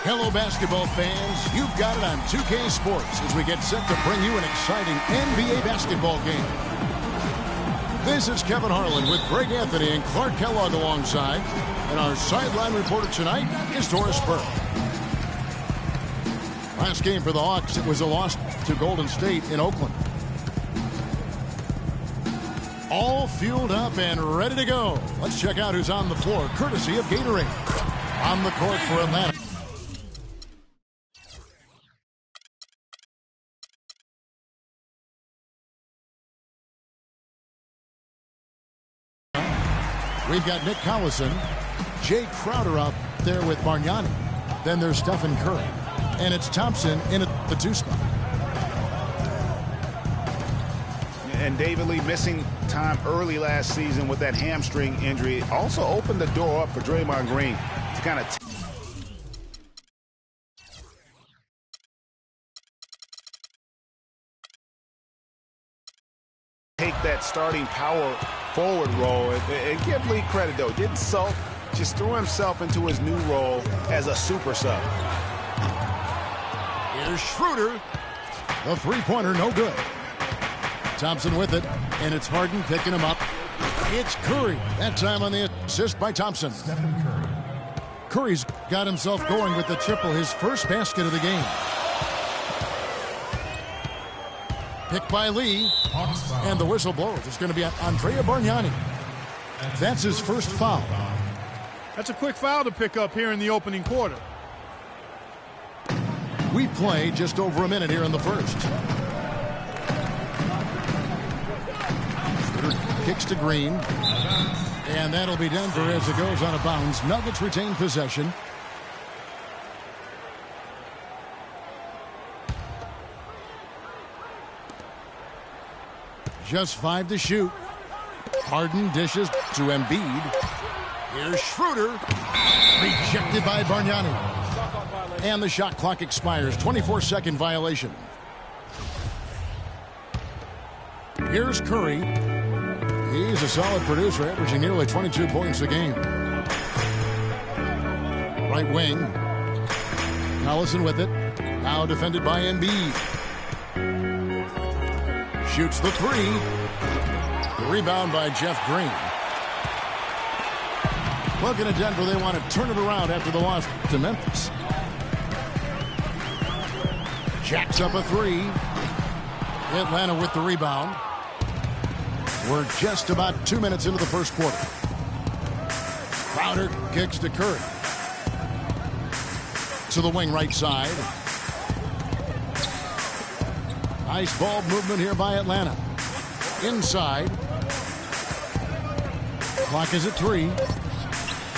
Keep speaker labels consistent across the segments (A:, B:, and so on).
A: Hello, basketball fans. You've got it on 2K Sports as we get set to bring you an exciting NBA basketball game. This is Kevin Harlan with Greg Anthony and Clark Kellogg alongside. And our sideline reporter tonight is Doris Burke. Last game for the Hawks, it was a loss to Golden State in Oakland. All fueled up and ready to go. Let's check out who's on the floor, courtesy of Gatorade. On the court for Atlanta. We've got Nick Collison, Jay Crowder out there with Bargnani. Then there's Stephen Curry. And it's Thompson in at the 2 spot.
B: And David Lee missing time early last season with that hamstring injury also opened the door up for Draymond Green to kind of take that starting power forward role. And give Lee credit, though. Didn't sulk, just threw himself into his new role as a super sub.
A: Here's Schroeder. The three-pointer, no good. Thompson with it, and it's Harden picking him up. It's Curry. That time on the assist by Thompson.
C: Stephen Curry.
A: Curry's got himself going with the triple, his first basket of the game. Picked by Lee, and the whistle blows. It's going to be on Andrea Bargnani. That's his first foul.
D: That's a quick foul to pick up here in the opening quarter.
A: We play just over a minute here in the first. Kicks to Green. And that'll be Denver as it goes out of bounds. Nuggets retain possession. Just 5 to shoot. Harden dishes to Embiid. Here's Schroeder. Rejected by Bargnani. And the shot clock expires. 24-second violation. Here's Curry. He's a solid producer, averaging nearly 22 points a game. Right wing. Collison with it. Now defended by Embiid. Shoots the three. The rebound by Jeff Green. Looking at Denver, they want to turn it around after the loss to Memphis. Jacks up a three. Atlanta with the rebound. We're just about 2 minutes into the first quarter. Crowder kicks to Curry. To the wing right side. Nice ball movement here by Atlanta. Inside. Clock is at 3.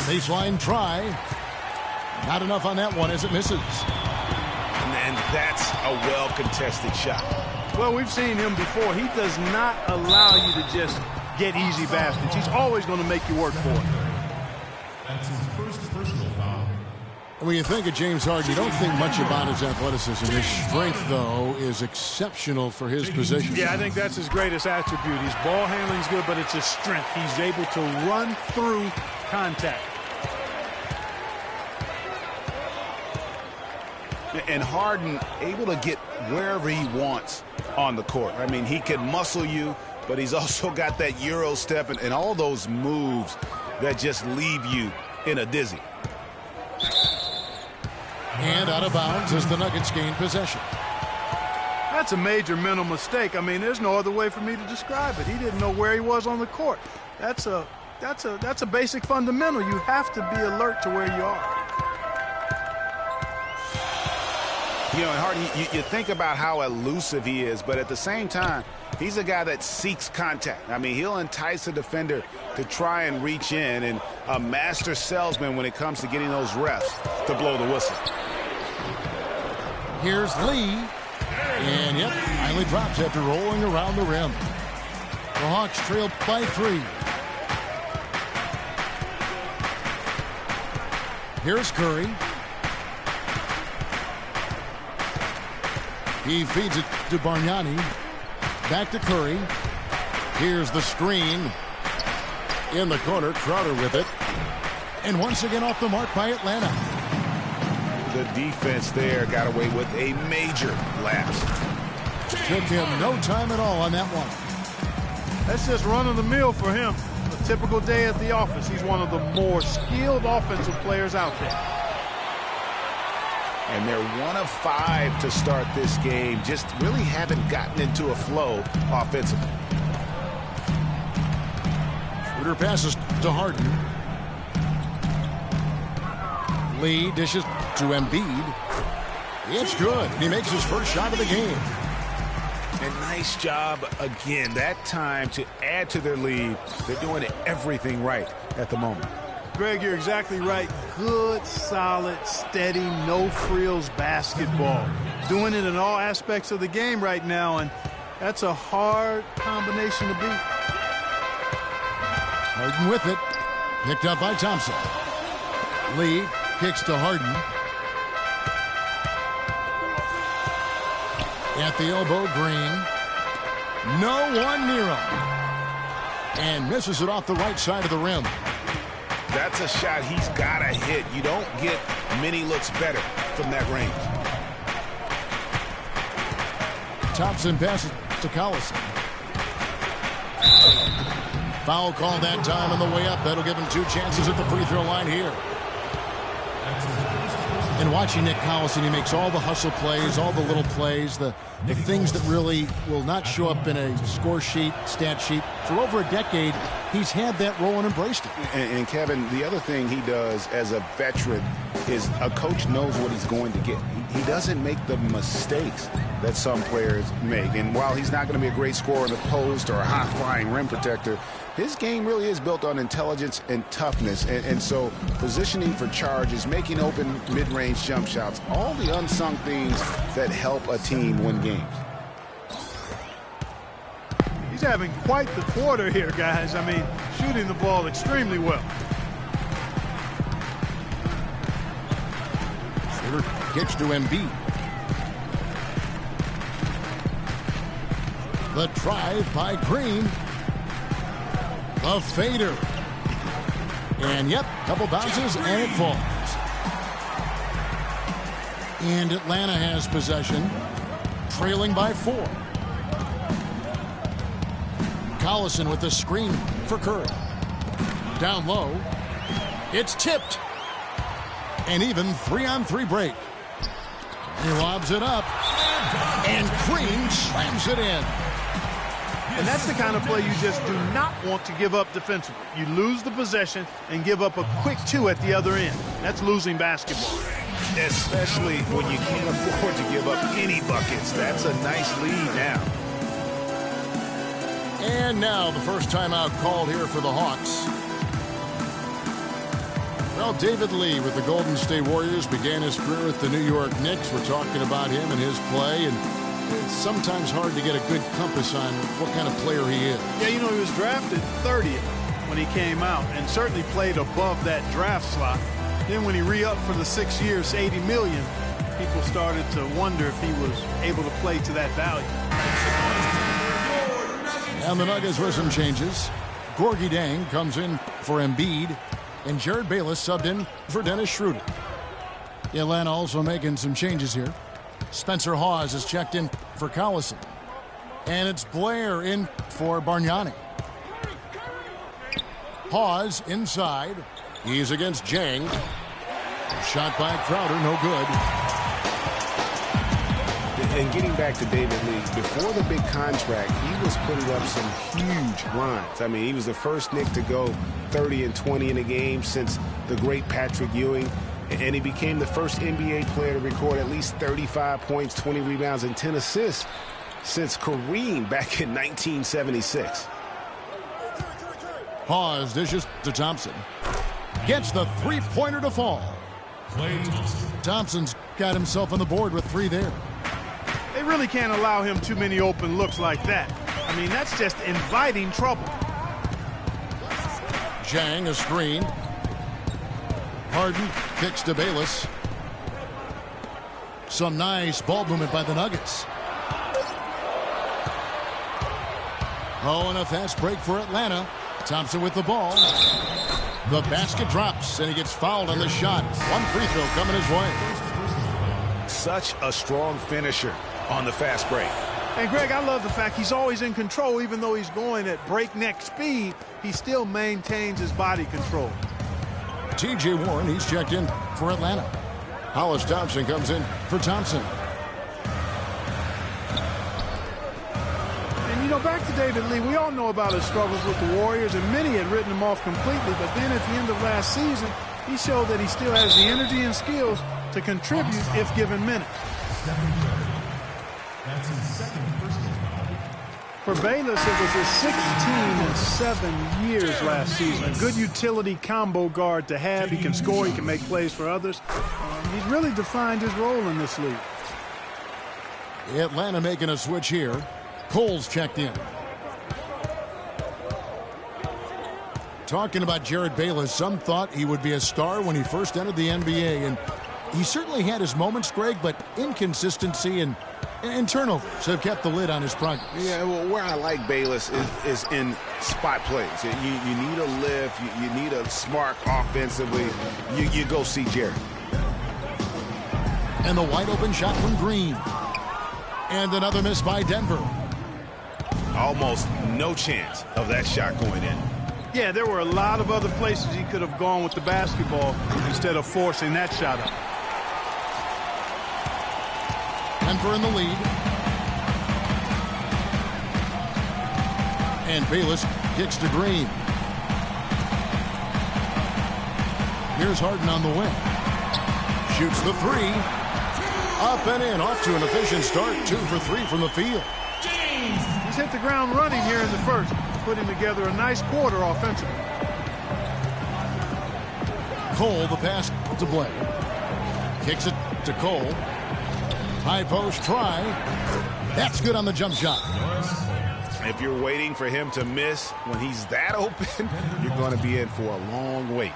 A: Baseline try. Not enough on that one as it misses.
B: And that's a well-contested shot.
D: Well, we've seen him before. He does not allow you to just get easy baskets. He's always going to make you work for it.
C: That's his first personal foul.
A: When you think of James Harden, you don't think much about his athleticism. His strength, though, is exceptional for his position.
D: Yeah, I think that's his greatest attribute. His ball handling's good, but it's his strength. He's able to run through contact.
B: And Harden able to get wherever he wants on the court. I mean, he can muscle you, but he's also got that Euro step and all those moves that just leave you in a dizzy.
A: And out of bounds as the Nuggets gain possession.
D: That's a major mental mistake. I mean, there's no other way for me to describe it. He didn't know where he was on the court. That's a basic fundamental. You have to be alert to where you are.
B: You know, and Harden, you think about how elusive he is, but at the same time, he's a guy that seeks contact. I mean, he'll entice a defender to try and reach in, and a master salesman when it comes to getting those refs to blow the whistle.
A: Here's Lee. And, yep, finally drops after rolling around the rim. The Hawks trail by 3. Here's Curry. He feeds it to Bargnani. Back to Curry. Here's the screen. In the corner, Crowder with it. And once again off the mark by Atlanta.
B: The defense there got away with a major lapse.
A: Took him no time at all on that one.
D: That's just run-of-the-mill for him. A typical day at the office. He's one of the more skilled offensive players out there.
B: And they're 1 of 5 to start this game. Just really haven't gotten into a flow offensively.
A: Schroeder passes to Harden. Lee dishes to Embiid. It's good. He makes his first shot of the game.
B: And nice job again that time to add to their lead. They're doing everything right at the moment.
D: Greg, you're exactly right. Good, solid, steady, no-frills basketball. Doing it in all aspects of the game right now, and that's a hard combination to beat.
A: Harden with it. Picked up by Thompson. Lee kicks to Harden. At the elbow, Green. No one near him. And misses it off the right side of the rim.
B: That's a shot he's got to hit. You don't get many looks better from that range.
A: Thompson passes to Collison. Foul call that time on the way up. That'll give him 2 chances at the free throw line here. And watching Nick Collison, he makes all the hustle plays, all the little plays, the things that really will not show up in a score sheet, stat sheet. For over a decade, he's had that role and embraced it.
B: And Kevin, the other thing he does as a veteran is a coach knows what he's going to get. He doesn't make the mistakes that some players make. And while he's not going to be a great scorer in the post or a high-flying rim protector, his game really is built on intelligence and toughness. And so positioning for charges, making open mid-range jump shots, all the unsung things that help a team win games.
D: He's having quite the quarter here, guys. I mean, shooting the ball extremely well.
A: Schroeder kicks to Embiid. The drive by Green. The fader. And yep, couple bounces and it falls. And Atlanta has possession, trailing by 4. Collison with the screen for Curry. Down low. It's tipped. And even 3-on-3 break. He lobs it up. And Green slams it in.
D: And that's the kind of play you just do not want to give up defensively. You lose the possession and give up a quick 2 at the other end. That's losing basketball.
B: Especially when you can't afford to give up any buckets. That's a nice lead now.
A: And now the first timeout called here for the Hawks. Well, David Lee with the Golden State Warriors began his career with the New York Knicks. We're talking about him and his play, and it's sometimes hard to get a good compass on what kind of player he is.
D: Yeah, you know, he was drafted 30th when he came out and certainly played above that draft slot. Then when he re-upped for the 6 years, $80 million, people started to wonder if he was able to play to that value.
A: And the Nuggets with some changes. Gorgui Dieng comes in for Embiid, and Jared Bayless subbed in for Dennis Schroeder. Atlanta also making some changes here. Spencer Hawes is checked in for Collison. And it's Blair in for Bargnani. Hawes inside. He's against Dieng. Shot by Crowder, no good.
B: And getting back to David Lee, before the big contract, he was putting up some huge lines. I mean, he was the first Knick to go 30 and 20 in a game since the great Patrick Ewing. And he became the first NBA player to record at least 35 points, 20 rebounds, and 10 assists since Kareem back in 1976.
A: Hawes dishes to Thompson. Gets the three-pointer to fall. Thompson's got himself on the board with 3 there.
D: They really can't allow him too many open looks like that. I mean, that's just inviting trouble.
A: Dieng a screen. Harden kicks to Bayless. Some nice ball movement by the Nuggets. Oh, and a fast break for Atlanta. Thompson with the ball. The basket drops, and he gets fouled on the shot. One free throw coming his way.
B: such a strong finisher on the fast break.
D: And, Greg, I love the fact he's always in control. Even though he's going at breakneck speed, he still maintains his body control.
A: T.J. Warren, he's checked in for Atlanta. Hollis Thompson comes in for Thompson.
D: And, you know, back to David Lee, we all know about his struggles with the Warriors, and many had written him off completely. But then at the end of last season, he showed that he still has the energy and skills to contribute if given minutes.
C: That's his second personal foul.
D: For Bayless, it was his 16th in 7 years last season. A good utility combo guard to have. He can score, he can make plays for others. He's really defined his role in this league.
A: Atlanta making a switch here. Cole's checked in. Talking about Jerryd Bayless, some thought he would be a star when he first entered the NBA, and he certainly had his moments, Greg, but inconsistency and turnovers have kept the lid on his progress.
B: Yeah, well, where I like Bayless is in spot plays. You need a lift. You need a spark offensively. You go see Jerry.
A: And the wide open shot from Green. And another miss by Denver.
B: Almost no chance of that shot going in.
D: Yeah, there were a lot of other places he could have gone with the basketball instead of forcing that shot up.
A: Denver in the lead. And Bayless kicks to Green. Here's Harden on the wing. Shoots the three. Up and in. Off to an efficient start. 2 for 3 from the field.
D: He's hit the ground running here in the first, putting together a nice quarter offensively.
A: Cole, the pass to Blair. Kicks it to Cole. High post try. That's good on the jump shot.
B: If you're waiting for him to miss when he's that open, you're going to be in for a long wait.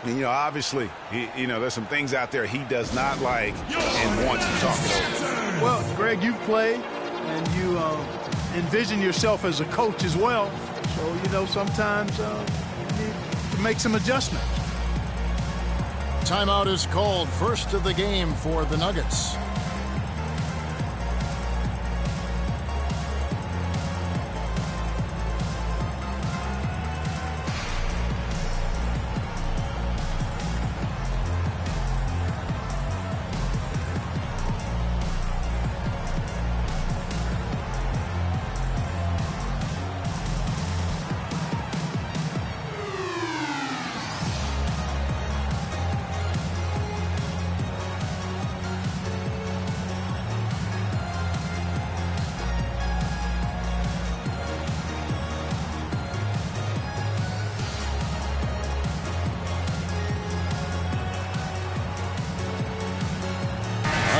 B: And, obviously, there's some things out there he does not like and wants to talk it over.
D: Well, Greg, you've played, and you envision yourself as a coach as well. So, sometimes you need to make some adjustments.
A: Timeout is called. First of the game for the Nuggets.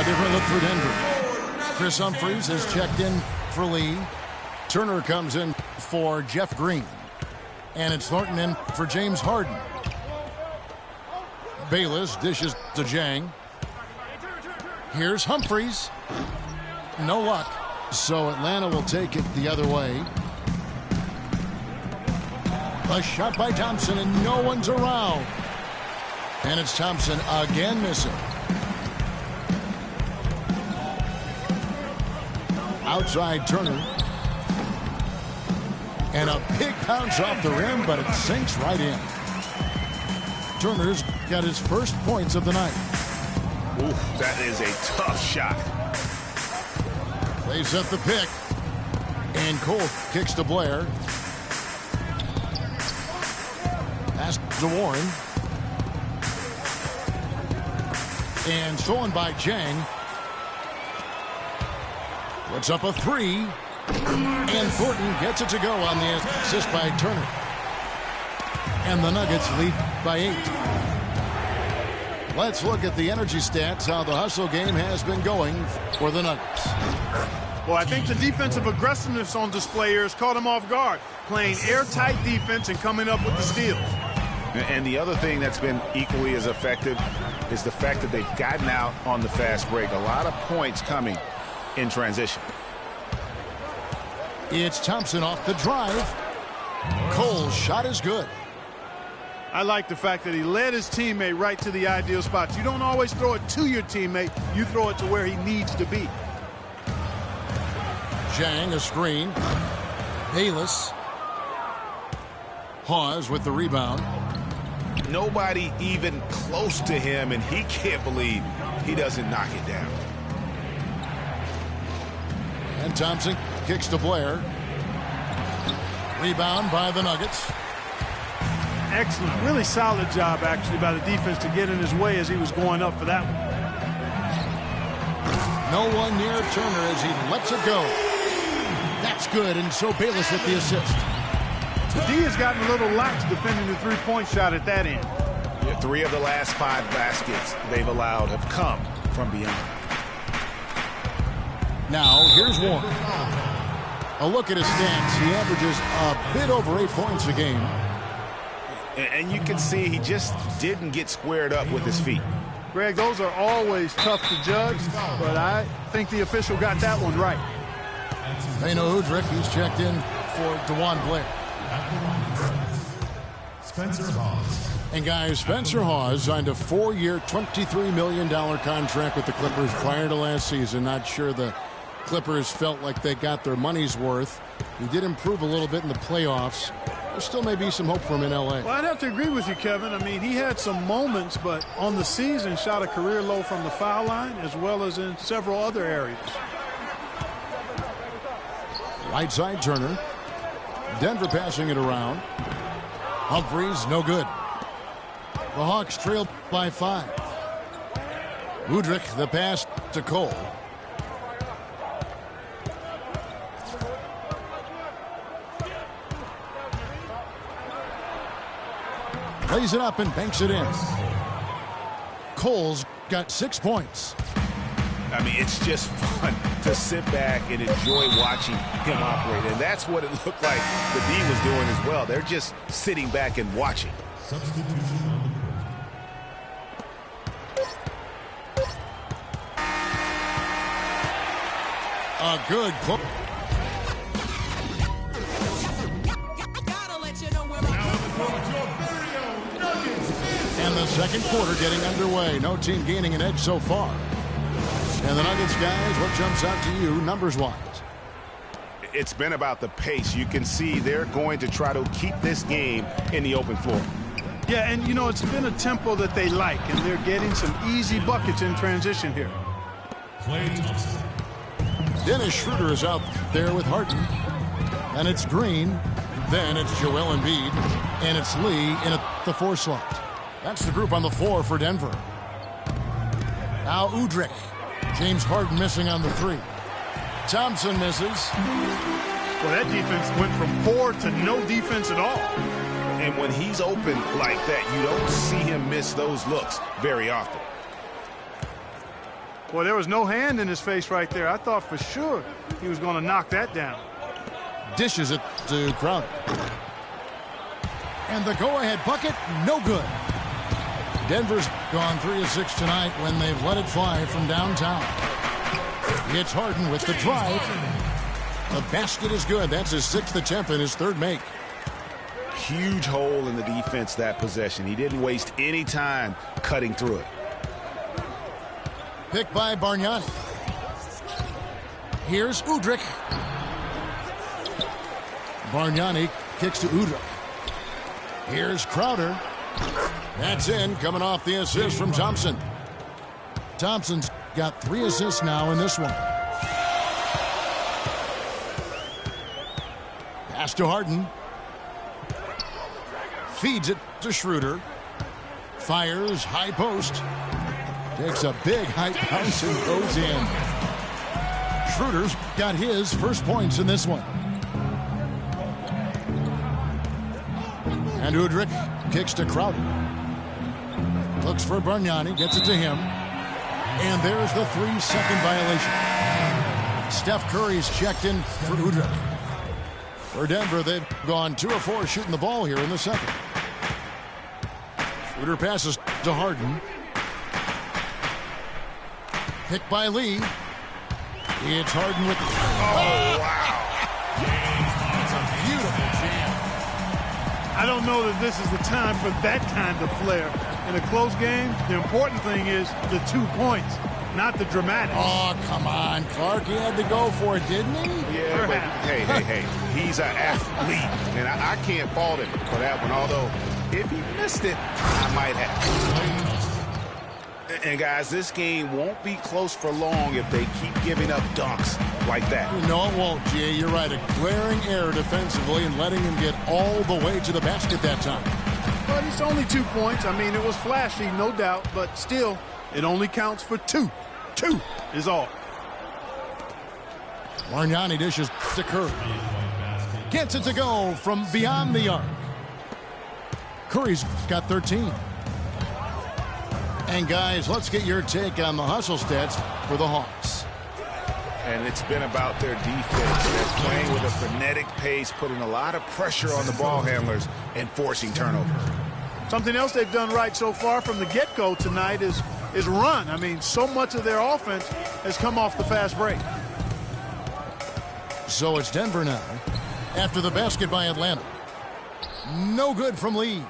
A: Different look for Denver. Chris Humphries has checked in for Lee. Turner comes in for Jeff Green. And it's Thornton in for James Harden. Bayless dishes to Jang. Here's Humphries. No luck. So Atlanta will take it the other way. A shot by Thompson and no one's around. And it's Thompson again missing. Outside Turner. And a big bounce off the rim, but it sinks right in. Turner's got his first points of the night.
B: Ooh, that is a tough shot.
A: They set the pick. And Cole kicks to Blair. Pass to Warren. And stolen by Jang. Puts up a three. And Thornton gets it to go on the assist by Turner. And the Nuggets lead by 8. Let's look at the energy stats, how the hustle game has been going for the Nuggets.
D: Well, I think the defensive aggressiveness on display here has caught them off guard, playing airtight defense and coming up with the steals.
B: And the other thing that's been equally as effective is the fact that they've gotten out on the fast break. A lot of points coming in transition.
A: It's Thompson off the drive. Cole's shot is good.
D: I like the fact that he led his teammate right to the ideal spots. You don't always throw it to your teammate. You throw it to where he needs to be.
A: Zhang, a screen. Bayless. Hawes with the rebound.
B: Nobody even close to him, and he can't believe he doesn't knock it down.
A: And Thompson kicks to Blair. Rebound by the Nuggets.
D: Excellent. Really solid job, actually, by the defense to get in his way as he was going up for that one.
A: No one near Turner as he lets it go. That's good, and so Bayless with the assist.
D: The D has gotten a little lax defending the three-point shot at that end.
B: Yeah, 3 of the last 5 baskets they've allowed have come from beyond.
A: Now, here's Warren. A look at his stats. He averages a bit over 8 points a game.
B: And you can see he just didn't get squared up with his feet.
D: Greg, those are always tough to judge, but I think the official got that one right.
A: Beno Udrih, he's checked in for DeJuan Blair.
C: Spencer Hawes.
A: And guys, Spencer Hawes signed a 4-year, $23 million contract with the Clippers prior to last season. Not sure the Clippers felt like they got their money's worth. He did improve a little bit in the playoffs. There still may be some hope for him in L.A.
D: Well, I'd have to agree with you, Kevin. I mean, he had some moments, but on the season shot a career low from the foul line as well as in several other areas.
A: Right side Turner. Denver passing it around. Humphries, no good. The Hawks trailed by 5. Udrih, the pass to Cole. Lays it up and banks it in. Cole's got 6 points.
B: I mean, it's just fun to sit back and enjoy watching him operate. And that's what it looked like the D was doing as well. They're just sitting back and watching.
C: Substitution.
A: A good clook. And the second quarter getting underway. No team gaining an edge so far. And the Nuggets, guys, what jumps out to you numbers-wise?
B: It's been about the pace. You can see they're going to try to keep this game in the open floor.
D: Yeah, and, you know, it's been a tempo that they like, and they're getting some easy buckets in transition here.
C: Klay Thompson.
A: Dennis Schroeder is out there with Harden. And it's Green. Then it's Joel Embiid. And it's Lee in at the 4 slot. That's the group on the floor for Denver. Now Udrih. James Harden missing on the 3. Thompson misses.
D: Well, that defense went from poor to no defense at all.
B: And when he's open like that, you don't see him miss those looks very often.
D: Well, there was no hand in his face right there. I thought for sure he was going to knock that down.
A: Dishes it to Crowder. And the go-ahead bucket, no good. Denver's gone 3 of 6 tonight when they've let it fly from downtown. It's Harden with the drive. The basket is good. That's his 6th attempt and his 3rd make.
B: Huge hole in the defense that possession. He didn't waste any time cutting through it.
A: Picked by Bargnani. Here's Udrih. Bargnani kicks to Udrih. Here's Crowder. That's in, coming off the assist from Thompson. Thompson's got 3 assists now in this one. Pass to Harden. Feeds it to Schroeder. Fires, high post. Takes a big high bounce and goes in. Schroeder's got his first points in this one. And Udrih kicks to Crowder. Looks for Bargnani, gets it to him. And there's the 3-second violation. Steph Curry's checked in for Udrih. For Denver, they've gone 2 of 4 shooting the ball here in the second. Schroeder passes to Harden. Picked by Lee. It's Harden with...
B: Oh, wow.
A: It's a beautiful jam.
D: I I don't know that this is the time for that kind of flair. In a close game, the important thing is the 2 points, not the dramatics.
A: Oh, come on, Clark. He had to go for it, didn't he?
B: Yeah, but hey, he's an athlete, and I can't fault him for that one, although if he missed it, I might have. And, guys, this game won't be close for long if they keep giving up dunks like that.
A: No, it won't, G. You're right. A glaring error defensively and letting him get all the way to the basket that time.
D: But it's only 2 points. I mean, it was flashy, no doubt, but still, it only counts for 2. 2 is all.
A: Bargnani dishes to Curry. Gets it to go from beyond the arc. Curry's got 13. And, guys, let's get your take on the hustle stats for the Hawks.
B: And it's been about their defense. They're playing with a frenetic pace, putting a lot of pressure on the ball handlers and forcing turnovers.
D: Something else they've done right so far from the get-go tonight is run. I mean, so much of their offense has come off the fast break.
A: So it's Denver now after the basket by Atlanta. No good from Lee.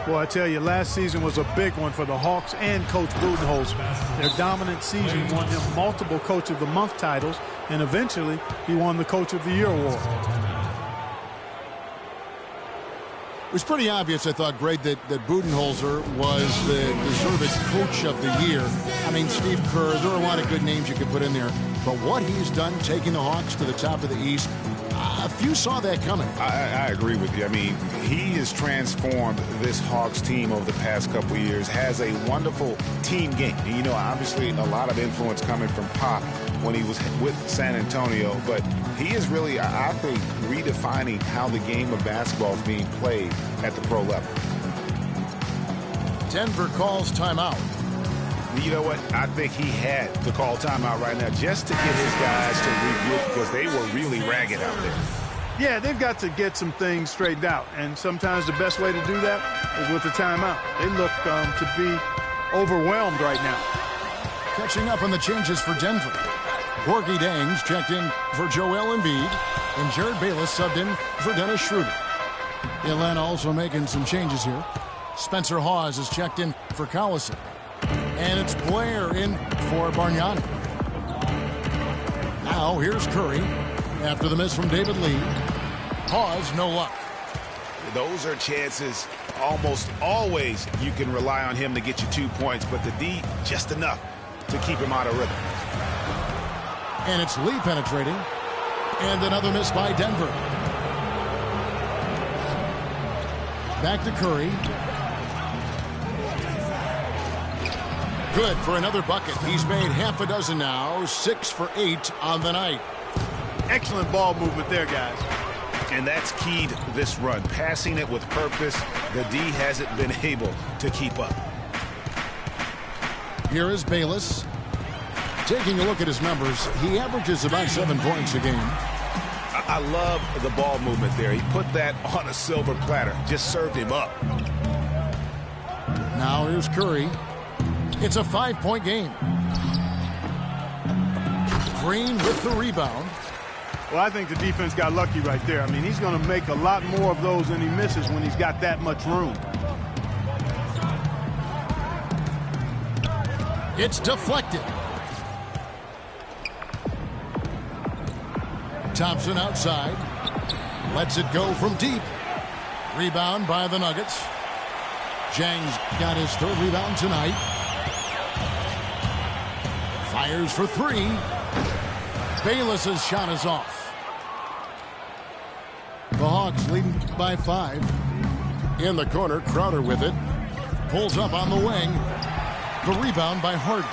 D: Well, I tell you, last season was a big one for the Hawks and Coach Budenholzer. Their dominant season won him multiple Coach of the Month titles, and eventually he won the Coach of the Year award.
A: It was pretty obvious, I thought, Greg, that Budenholzer was the deserved Coach of the Year. I mean, Steve Kerr, there are a lot of good names you could put in there. But what he's done taking the Hawks to the top of the East, few saw that coming.
B: I agree with you. I mean, he has transformed this Hawks team over the past couple of years, has a wonderful team game. And, you know, obviously a lot of influence coming from Pop when he was with San Antonio, but he is really, I think, redefining how the game of basketball is being played at the pro level.
A: Denver calls timeout.
B: You know what? I think he had to call timeout right now just to get his guys to regroup because they were really ragged out there.
D: Yeah, they've got to get some things straightened out, and sometimes the best way to do that is with the timeout. They look to be overwhelmed right now.
A: Catching up on the changes for Denver. Gorgie Dangs checked in for Joel Embiid, and Jared Bayless subbed in for Dennis Schroeder. Atlanta also making some changes here. Spencer Hawes is checked in for Collison. And it's Blair in for Bargnani. Now here's Curry after the miss from David Lee. Hawes, no luck.
B: Those are chances almost always you can rely on him to get you 2 points, but the D just enough to keep him out of rhythm.
A: And it's Lee penetrating. And another miss by Denver. Back to Curry. Good for another bucket. He's made half a dozen now. 6 for 8 on the night.
D: Excellent ball movement there, guys.
B: And that's key to this run. Passing it with purpose. The D hasn't been able to keep up.
A: Here is Bayless. Taking a look at his numbers, he averages about 7 points a game.
B: I love the ball movement there. He put that on a silver platter. Just served him up.
A: Now here's Curry. It's a 5-point game. Green with the rebound.
D: Well, I think the defense got lucky right there. I mean, he's going to make a lot more of those than he misses when he's got that much room.
A: It's deflected. Thompson outside. Lets it go from deep. Rebound by the Nuggets. Jang's got his 3rd rebound tonight. Fires for 3. Bayless's shot is off. The Hawks leading by 5. In the corner, Crowder with it. Pulls up on the wing. The rebound by Harden.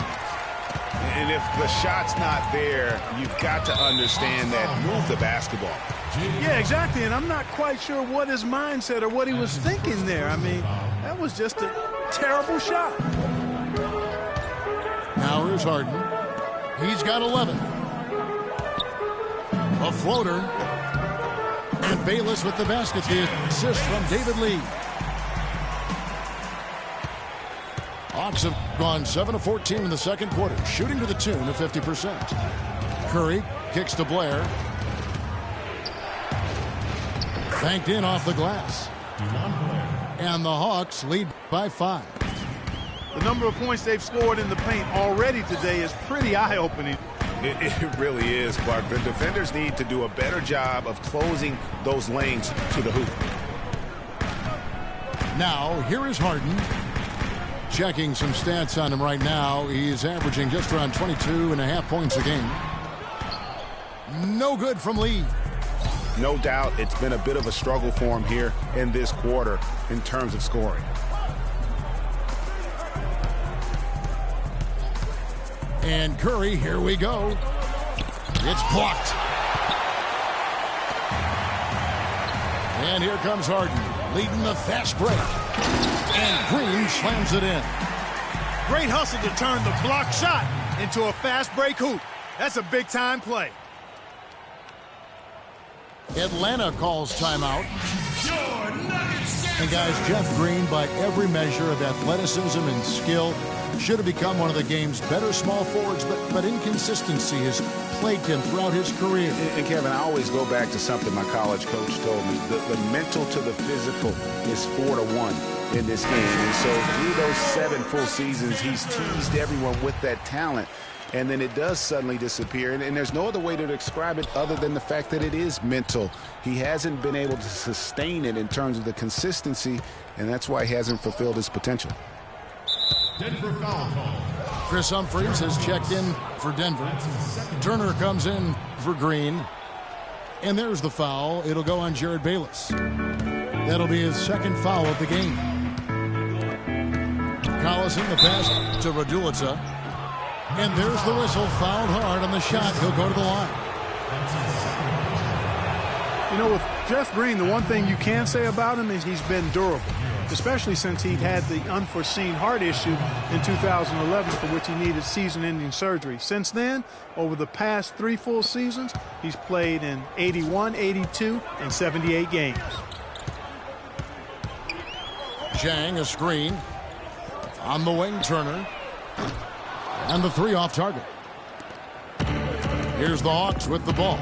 B: And if the shot's not there, you've got to understand that. Move the basketball.
D: Yeah, exactly. And I'm not quite sure what his mindset or what he was thinking there. I mean, that was just a terrible shot.
A: Now here's Harden. He's got 11. A floater. And Bayless with the basket. The assist from David Lee. Hawks have gone 7 of 14 in the second quarter, shooting to the tune of 50%. Curry kicks to Blair. Banked in off the glass. And the Hawks lead by 5.
D: The number of points they've scored in the paint already today is pretty eye-opening.
B: It really is, Clark. The defenders need to do a better job of closing those lanes to the hoop.
A: Now, here is Harden. Checking some stats on him right now. He's averaging just around 22.5 points a game. No good from Lee.
B: No doubt it's been a bit of a struggle for him here in this quarter in terms of scoring.
A: And Curry, here we go. It's blocked. And here comes Harden, leading the fast break. And Green slams it in.
D: Great hustle to turn the block shot into a fast break hoop. That's a big-time play.
A: Atlanta calls timeout. And guys, Jeff Green, by every measure of athleticism and skill, should have become one of the game's better small forwards, but inconsistency has plagued him throughout his career.
B: And Kevin, I always go back to something my college coach told me. The mental to the physical is 4-to-1 in this game. And so through those 7 full seasons, he's teased everyone with that talent. And then it does suddenly disappear. And there's no other way to describe it other than the fact that it is mental. He hasn't been able to sustain it in terms of the consistency, and that's why he hasn't fulfilled his potential.
C: Denver foul call.
A: Chris Humphries has checked in for Denver. Turner comes in for Green. And there's the foul. It'll go on Jared Bayless. That'll be his second foul of the game. Collison, the pass to Raduljic. And there's the whistle. Fouled hard on the shot. He'll go to the line.
D: You know, with Jeff Green, the one thing you can say about him is he's been durable, especially since he had the unforeseen heart issue in 2011 for which he needed season-ending surgery. Since then, over the past 3 full seasons, he's played in 81, 82, and 78 games.
A: Zhang, a screen. On the wing, Turner. And the 3 off target. Here's the Hawks with the ball.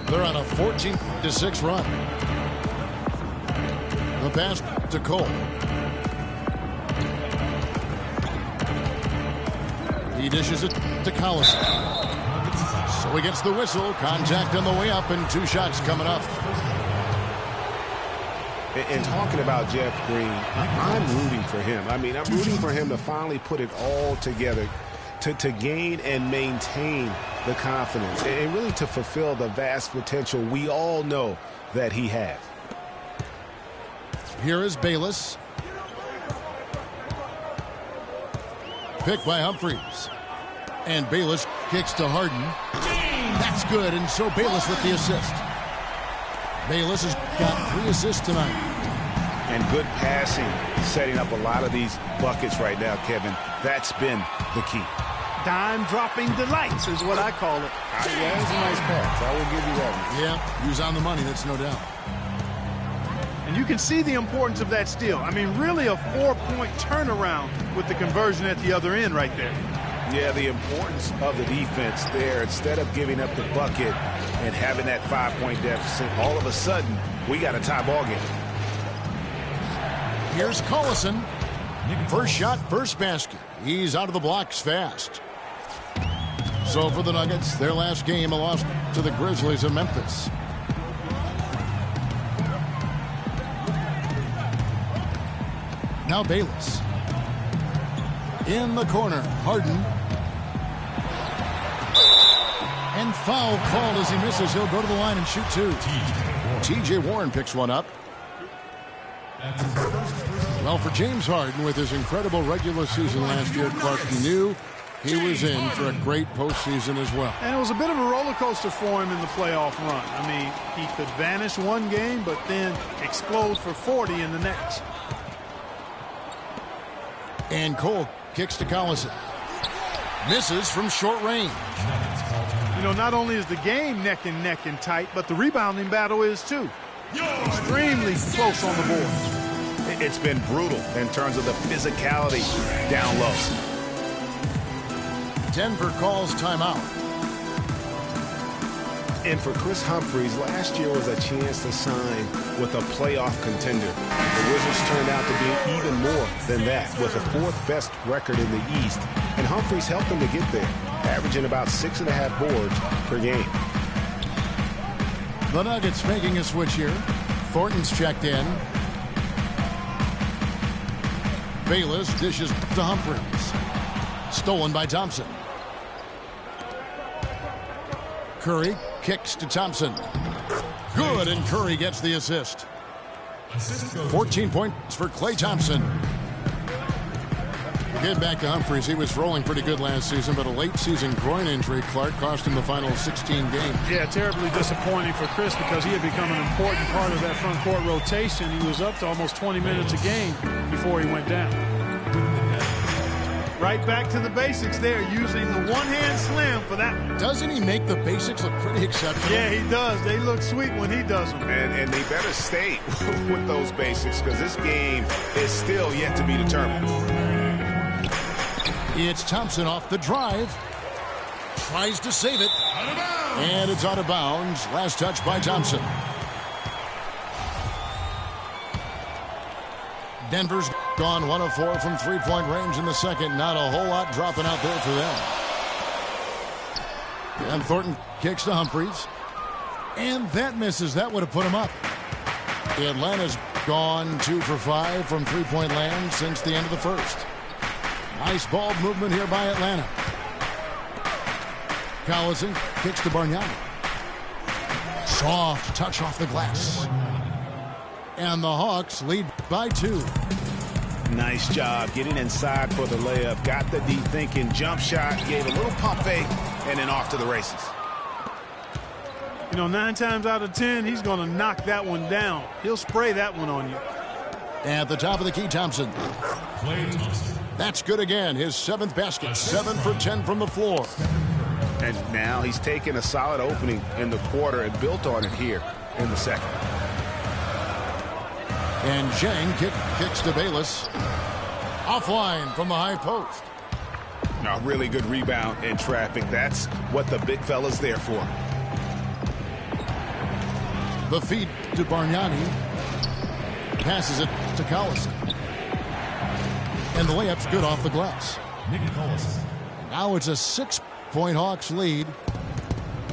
A: They're on a 14-6 run. The pass to Cole. He dishes it to Collison. So he gets the whistle. Contact on the way up and 2 shots coming up.
B: And talking about Jeff Green, I'm rooting for him. I mean, I'm rooting for him to finally put it all together, to gain and maintain the confidence, and really to fulfill the vast potential we all know that he has.
A: Here is Bayless. Picked by Humphries. And Bayless kicks to Harden. That's good, and so Bayless with the assist. Bayless has got 3 assists tonight.
B: And good passing, setting up a lot of these buckets right now, Kevin. That's been the key.
D: Dime-dropping delights is what I call it.
B: Yeah, that's a nice pass. I will give you that one.
A: Yeah, he was on the money, that's no doubt.
D: And you can see the importance of that steal. I mean, really a 4-point turnaround with the conversion at the other end right there.
B: Yeah, the importance of the defense there. Instead of giving up the bucket and having that 5-point deficit, all of a sudden, we got a tie ball game.
A: Here's Collison. First shot, first basket. He's out of the blocks fast. So for the Nuggets, their last game, a loss to the Grizzlies of Memphis. Now Bayless. In the corner, Harden. And foul called as he misses. He'll go to the line and shoot 2. T.J. Warren picks one up. Well, for James Harden, with his incredible regular season last year, Clark, he knew he was in for a great postseason as well.
D: And it was a bit of a roller coaster for him in the playoff run. I mean, he could vanish one game, but then explode for 40 in the next.
A: And Cole kicks to Collison. Misses from short range.
D: You know, not only is the game neck and tight, but the rebounding battle is too. Extremely close on the boards.
B: It's been brutal in terms of the physicality down low.
A: Denver calls timeout.
B: And for Chris Humphries, last year was a chance to sign with a playoff contender. The Wizards turned out to be even more than that, with the 4th best record in the East. And Humphries helped them to get there, averaging about 6.5 boards per game.
A: The Nuggets making a switch here. Thornton's checked in. Bayless dishes to Humphries. Stolen by Thompson. Curry kicks to Thompson. Good, and Curry gets the assist. 14 points for Klay Thompson. Getting back to Humphries, he was rolling pretty good last season, but a late-season groin injury, Clark, cost him the final 16 games.
D: Yeah, terribly disappointing for Chris because he had become an important part of that front court rotation. He was up to almost 20 minutes a game before he went down. Right back to the basics there, using the one-hand slam for that one.
A: Doesn't he make the basics look pretty exceptional?
D: Yeah, he does. They look sweet when he does them.
B: And they better stay with those basics because this game is still yet to be determined.
A: It's Thompson off the drive. Tries to save it. And it's out of bounds. Last touch by Thompson. Denver's gone 1 of 4 from three-point range in the second. Not a whole lot dropping out there for them. And Thornton kicks to Humphries. And that misses. That would have put him up. Atlanta's gone 2 for 5 from three-point land since the end of the first. Nice ball movement here by Atlanta. Collison kicks to Bargnani. Soft touch off the glass. And the Hawks lead by 2.
B: Nice job getting inside for the layup. Got the deep thinking jump shot. Gave a little pump fake and then off to the races.
D: You know, 9 times out of 10, he's going to knock that one down. He'll spray that one on you.
A: At the top of the key, Thompson. That's good again. His 7th basket. 7 for 10 from the floor.
B: And now he's taken a solid opening in the quarter and built on it here in the second.
A: And Zhang kicks to Bayless. Offline from the high post.
B: A really good rebound in traffic. That's what the big fella's there for.
A: The feed to Bargnani. Passes it to Collison. And the layup's good off the glass. Now it's a 6-point Hawks lead.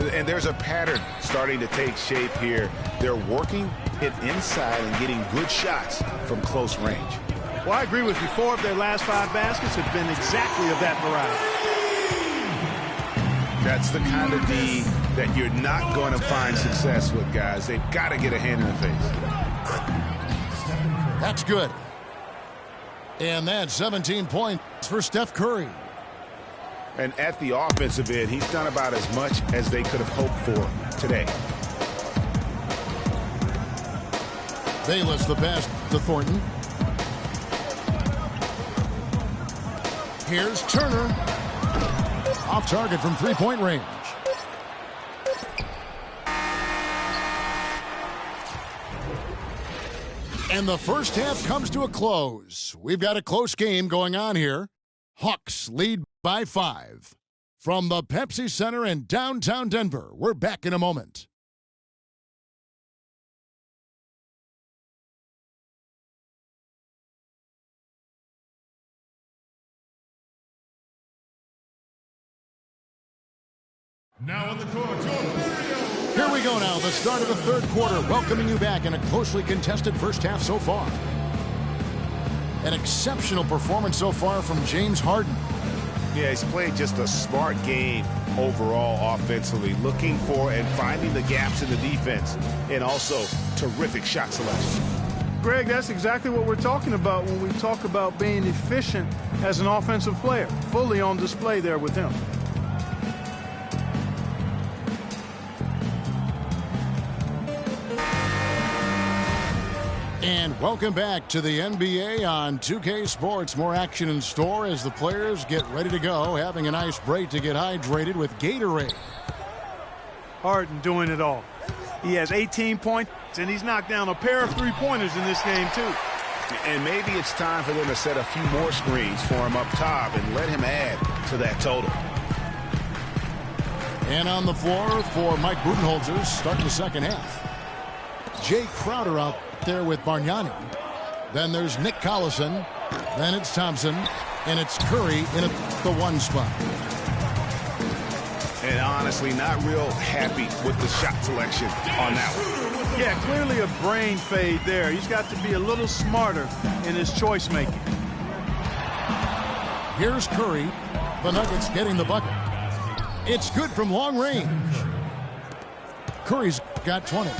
B: And there's a pattern starting to take shape here. They're working it inside and getting good shots from close range.
D: Well, I agree with you. 4 of their last 5 baskets have been exactly of that variety.
B: That's the kind of D that you're not going to find success with, guys. They've got to get a hand in the face.
A: That's good. And that's 17 points for Steph Curry.
B: And at the offensive end, he's done about as much as they could have hoped for today.
A: Bayless the pass to Thornton. Here's Turner. Off target from three-point range. And the first half comes to a close. We've got a close game going on here. Hawks lead by 5. From the Pepsi Center in downtown Denver, we're back in a moment.
C: Now on the court, Joe.
A: Here we go now, the start of the third quarter, welcoming you back in a closely contested first half so far. An exceptional performance so far from James Harden.
B: Yeah, he's played just a smart game overall offensively, looking for and finding the gaps in the defense, and also terrific shot selection.
D: Greg, that's exactly what we're talking about when we talk about being efficient as an offensive player. Fully on display there with him.
A: And welcome back to the NBA on 2K Sports. More action in store as the players get ready to go, having a nice break to get hydrated with Gatorade.
D: Harden doing it all. He has 18 points, and he's knocked down a pair of three-pointers in this game, too.
B: And maybe it's time for them to set a few more screens for him up top and let him add to that total.
A: And on the floor for Mike Budenholzer, starting the second half. Jay Crowder out there with Bargnani. Then there's Nick Collison. Then it's Thompson. And it's Curry in the 1 spot.
B: And honestly, not real happy with the shot selection on that one.
D: Yeah, clearly a brain fade there. He's got to be a little smarter in his choice making.
A: Here's Curry. The Nuggets getting the bucket. It's good from long range. Curry's got 20.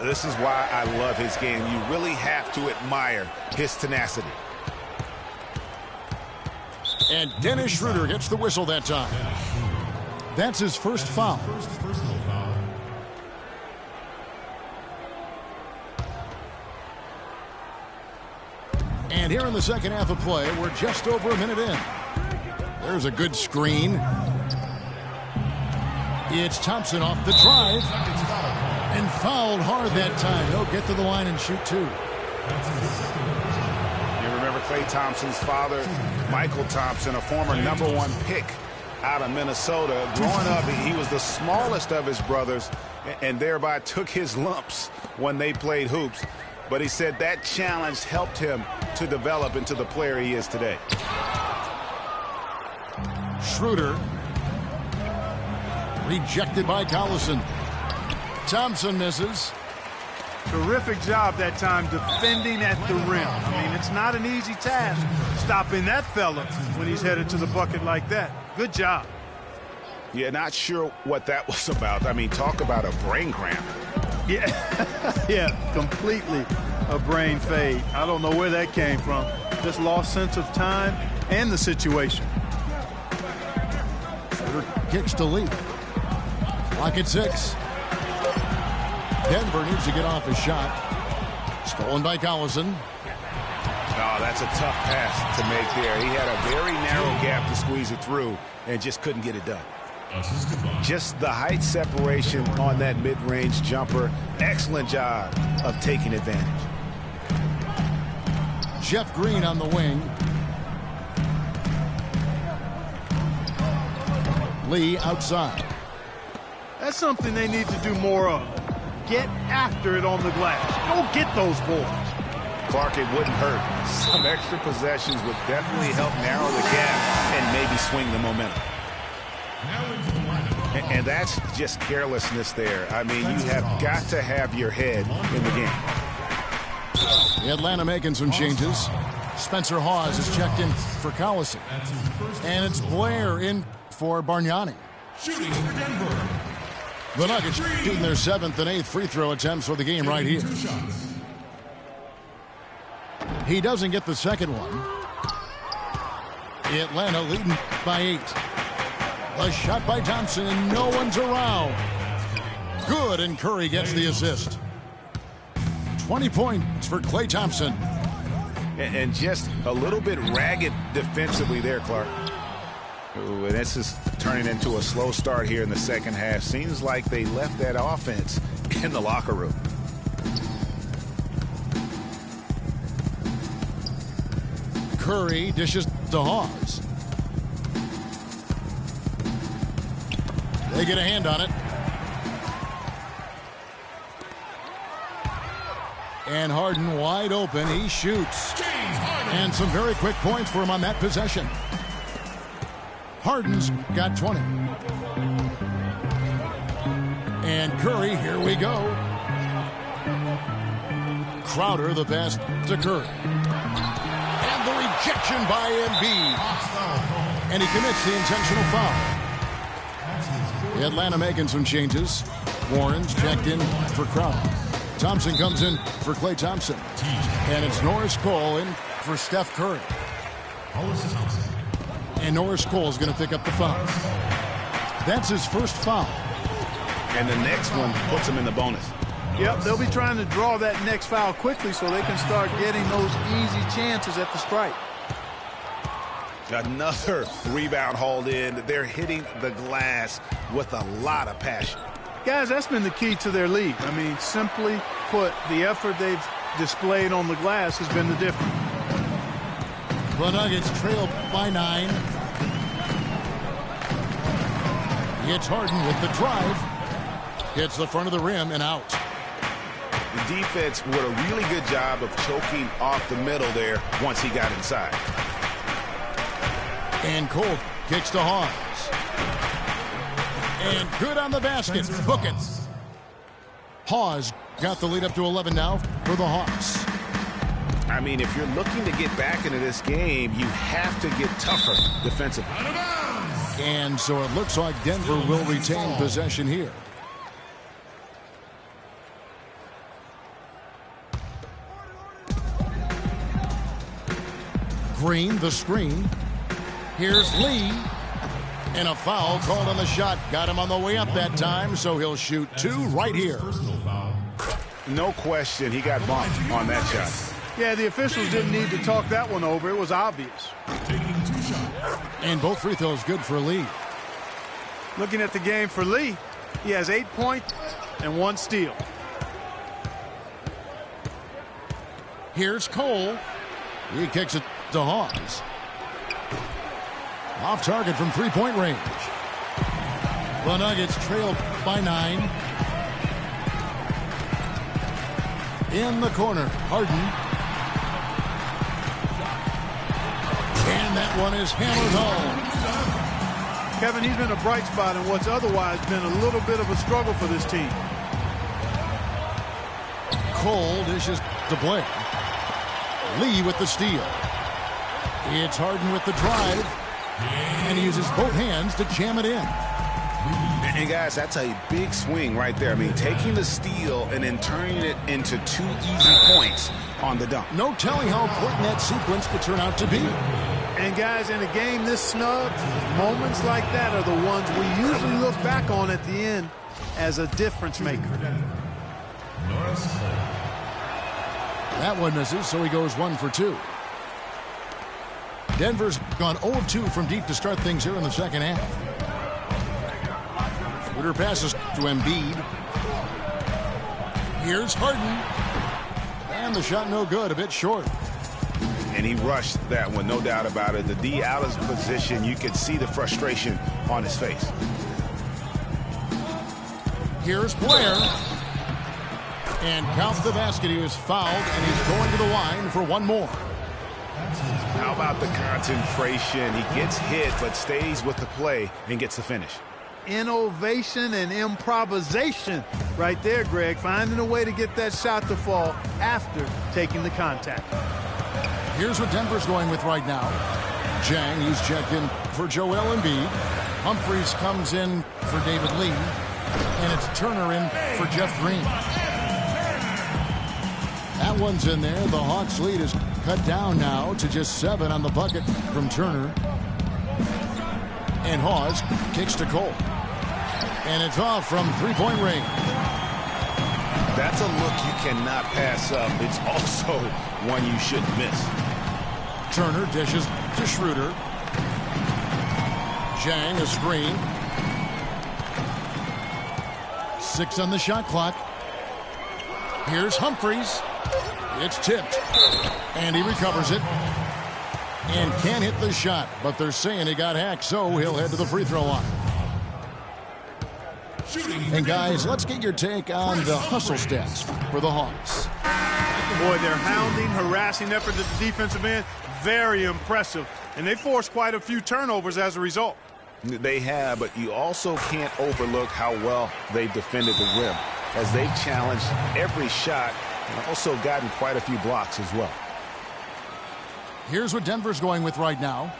B: This is why I love his game. You really have to admire his tenacity.
A: And Dennis Schroeder gets the whistle that time. That's his first foul. And here in the second half of play, we're just over a minute in. There's a good screen. It's Thompson off the drive. And fouled hard that time. He'll get to the line and shoot 2.
B: You remember Klay Thompson's father, Michael Thompson, a former #1 pick out of Minnesota. Growing up, he was the smallest of his brothers and thereby took his lumps when they played hoops. But he said that challenge helped him to develop into the player he is today.
A: Schroeder. Rejected by Collison. Thompson misses.
D: Terrific job that time defending at the rim. I mean, it's not an easy task stopping that fella when he's headed to the bucket like that. Good job.
B: Yeah, not sure what that was about. I mean, talk about a brain cramp.
D: Yeah, yeah, completely a brain fade. I don't know where that came from. Just lost sense of time and the situation.
A: Schroeder kicks to lead. Clock at 6. Denver needs to get off his shot. Stolen by Collison.
B: Oh, that's a tough pass to make there. He had a very narrow gap to squeeze it through and just couldn't get it done. Just the height separation on that mid-range jumper. Excellent job of taking advantage.
A: Jeff Green on the wing. Lee outside.
D: That's something they need to do more of. Get after it on the glass. Go get those boards.
B: Clark, it wouldn't hurt. Some extra possessions would definitely help narrow the gap and maybe swing the momentum. And that's just carelessness there. I mean, you have got to have your head in the game.
A: The Atlanta making some changes. Spencer Hawes is checked in for Collison. And it's Blair in for Bargnani.
C: Shooting for Denver.
A: The Nuggets shooting their 7th and 8th free throw attempts for the game right here. He doesn't get the second one. Atlanta leading by 8. A shot by Thompson and no one's around. Good, and Curry gets the assist. 20 points for Klay Thompson.
B: And just a little bit ragged defensively there, Clark. Ooh, and this is turning into a slow start here in the second half. Seems like they left that offense in the locker room.
A: Curry dishes to Hawes. They get a hand on it. And Harden wide open. He shoots. And some very quick points for him on that possession. Harden's got 20. And Curry, here we go. Crowder, the pass to Curry. And the rejection by Embiid. And he commits the intentional foul. The Atlanta making some changes. Warren's checked in for Crowder. Thompson comes in for Klay Thompson. And it's Norris Cole in for Steph Curry. And Norris Cole is going to pick up the foul. That's his first foul.
B: And the next one puts him in the bonus.
D: Yep, they'll be trying to draw that next foul quickly so they can start getting those easy chances at the stripe.
B: Another rebound hauled in. They're hitting the glass with a lot of passion.
D: Guys, that's been the key to their lead. I mean, simply put, the effort they've displayed on the glass has been the difference.
A: The Nuggets trail by 9. It's Harden with the drive. Hits the front of the rim and out.
B: The defense did a really good job of choking off the middle there once he got inside.
A: And Cole kicks to Hawes. And good on the basket. Book it. Hawes got the lead up to 11 now for the Hawks.
B: I mean, if you're looking to get back into this game, you have to get tougher defensively.
A: And so it looks like Denver will retain possession here. Green, the screen. Here's Lee. And a foul called on the shot. Got him on the way up that time, so he'll shoot 2 right here.
B: No question, he got bumped on that shot.
D: Yeah, the officials didn't need to talk that one over. It was obvious.
A: And both free throws good for Lee.
D: Looking at the game for Lee, he has 8 points and 1 steal.
A: Here's Cole. He kicks it to Hawes. Off target from three-point range. The Nuggets trail by 9. In the corner, Harden. And that one is hammered home.
D: Kevin, he's been a bright spot in what's otherwise been a little bit of a struggle for this team.
A: Cole dishes to Blair. Lee with the steal. It's Harden with the drive. And he uses both hands to jam it in.
B: And guys, that's a big swing right there. I mean, taking the steal and then turning it into 2 easy points on the dunk.
A: No telling how important that sequence could turn out to be.
D: And guys, in a game this snug, moments like that are the ones we usually look back on at the end as a difference maker.
A: That one misses, so he goes 1 for 2. Denver's gone 0 of 2 from deep to start things here in the second half. Schroeder passes to Embiid. Here's Harden. And the shot no good, a bit short.
B: And he rushed that one, no doubt about it. The D out of position, you could see the frustration on his face.
A: Here's Blair. And counts the basket. He was fouled, and he's going to the line for 1 more.
B: How about the concentration? He gets hit, but stays with the play and gets the finish.
D: Innovation and improvisation right there, Greg. Finding a way to get that shot to fall after taking the contact.
A: Here's what Denver's going with right now. Jang, he's checked in for Joel Embiid. Humphries comes in for David Lee. And it's Turner in for Jeff Green. That one's in there. The Hawks lead is cut down now to just 7 on the bucket from Turner. And Hawes kicks to Cole. And it's off from three-point range.
B: That's a look you cannot pass up. It's also one you shouldn't miss.
A: Turner dishes to Schroeder. Jang a screen. 6 on the shot clock. Here's Humphries. It's tipped. And he recovers it. And can't hit the shot, but they're saying he got hacked, so he'll head to the free throw line. And guys, let's get your take on the hustle stats for the Hawks.
D: Boy, their hounding, harassing effort at the defensive end, very impressive. And they forced quite a few turnovers as a result.
B: They have, but you also can't overlook how well they've defended the rim, as they've challenged every shot and also gotten quite a few blocks as well.
A: Here's what Denver's going with right now.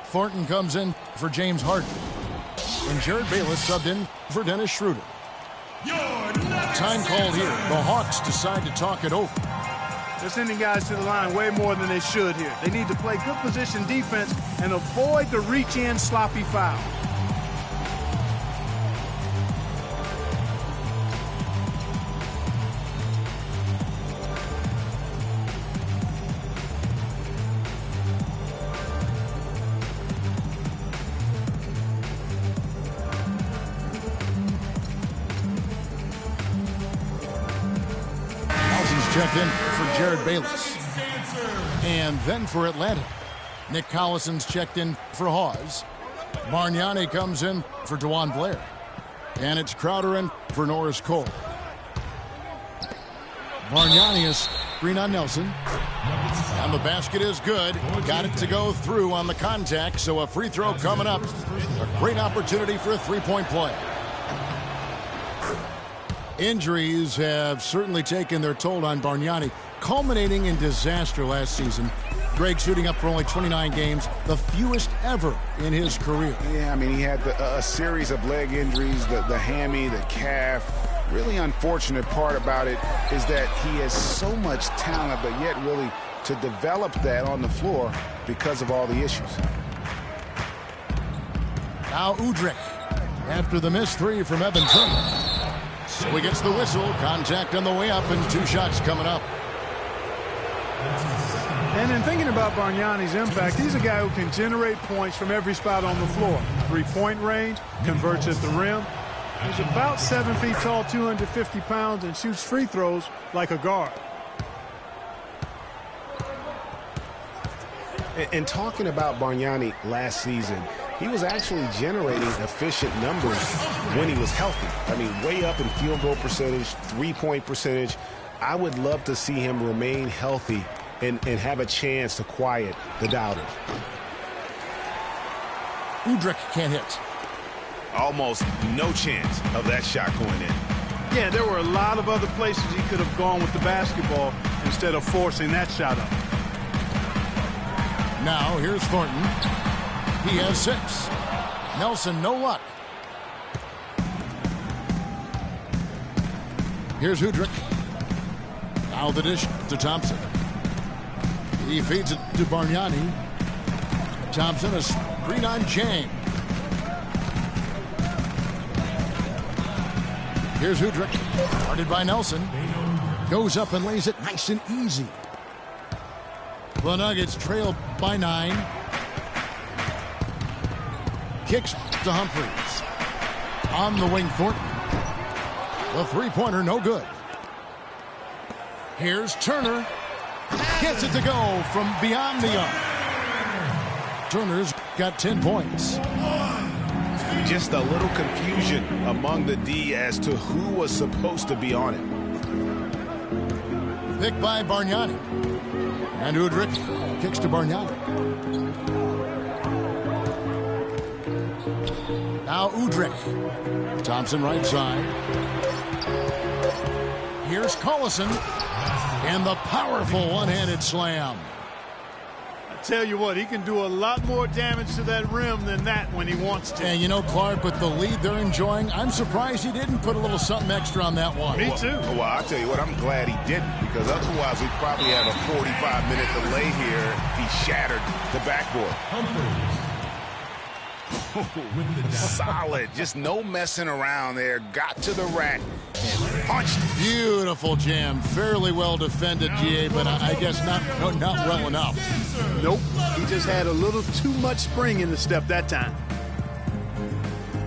A: Thornton comes in for James Harden. And Jared Bayless subbed in for Dennis Schroeder. Time called here. The Hawks decide to talk it over.
D: They're sending guys to the line way more than they should here. They need to play good position defense and avoid the reach-in sloppy foul.
A: Checked in for Jared Bayless. And then for Atlanta, Nick Collison's checked in for Hawes. Bargnani comes in for DeJuan Blair. And it's Crowder in for Norris Cole. Bargnani is screen on Nelson. And the basket is good. Got it to go through on the contact, so a free throw coming up. A great opportunity for a three-point play. Injuries have certainly taken their toll on Bargnani, culminating in disaster last season. Greg shooting up for only 29 games, the fewest ever in his career.
B: Yeah, I mean, he had a series of leg injuries, the hammy, the calf. Really unfortunate part about it is that he has so much talent, but yet really to develop that on the floor because of all the issues.
A: Now Udrih after the missed three from Evan Turner. So he gets the whistle, contact on the way up, and two shots coming up.
D: And in thinking about Bargnani's impact, he's a guy who can generate points from every spot on the floor. Three-point range, converts at the rim. He's about 7 feet tall, 250 pounds, and shoots free throws like a guard.
E: And talking about Bargnani last season, he was actually generating efficient numbers when he was healthy. I mean, way up in field goal percentage, three-point percentage. I would love to see him remain healthy and have a chance to quiet the doubters.
A: Udrih can't hit.
B: Almost no chance of that shot going in.
D: Yeah, there were a lot of other places he could have gone with the basketball instead of forcing that shot up.
A: Now here's Thornton. He has 6. Nelson, no luck. Here's Udrih. Now the dish to Thompson. He feeds it to Bargnani. Thompson is screen on James. Here's Udrih. Guarded by Nelson. Goes up and lays it nice and easy. The Nuggets trail by 9. Kicks to Humphries. On the wing, Thornton. The three-pointer, no good. Here's Turner. Gets it to go from beyond the arc. Turner's got 10 points.
B: Just a little confusion among the D as to who was supposed to be on it.
A: Picked by Bargnani. And Udrih kicks to Bargnani. Now Udrih. Thompson right side. Here's Collison. And the powerful one-handed slam.
D: I tell you what, he can do a lot more damage to that rim than that when he wants to.
A: And you know, Clark, with the lead they're enjoying, I'm surprised he didn't put a little something extra on that one.
D: Me too.
B: Well, I'll tell you what, I'm glad he didn't, because otherwise we'd probably have a 45-minute delay here if he shattered the backboard. Solid. Just no messing around there. Got to the rack and punched.
A: Beautiful jam. Fairly well defended, GA, but I guess not well enough.
D: Nope. He just had a little too much spring in the step that time.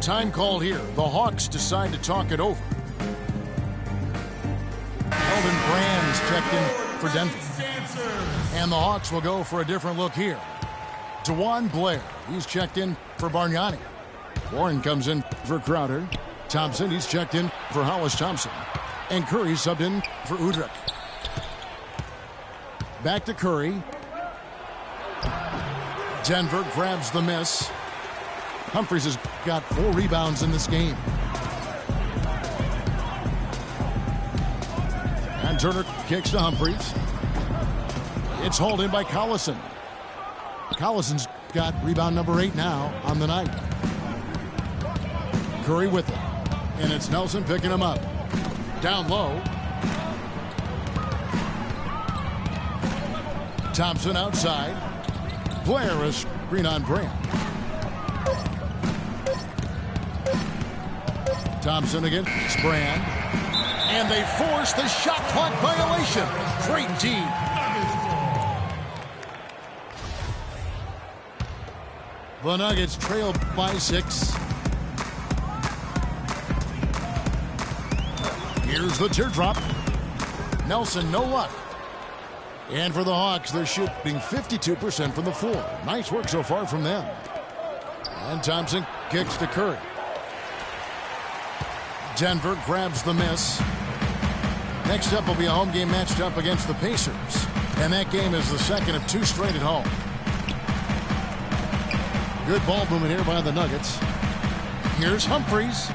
A: Time called here. The Hawks decide to talk it over. Elvin Brand's checked in for Denver. And the Hawks will go for a different look here. DeJuan Blair, he's checked in for Bargnani. Warren comes in for Crowder. Thompson, he's checked in for Hollis Thompson. And Curry subbed in for Udrih. Back to Curry. Denver grabs the miss. Humphries has got 4 rebounds in this game. And Turner kicks to Humphries. It's hauled in by Collison. Collison's got rebound number 8 now on the night. Curry with it. And it's Nelson picking him up. Down low. Thompson outside. Blair is screen on Brand. Thompson against Brand. And they force the shot clock violation. Great team. The Nuggets trail by 6. Here's the teardrop. Nelson, no luck. And for the Hawks, they're shooting 52% from the floor. Nice work so far from them. And Thompson kicks to Curry. Denver grabs the miss. Next up will be a home game matched up against the Pacers. And that game is the second of 2 straight at home. Good ball movement here by the Nuggets. Here's Humphries.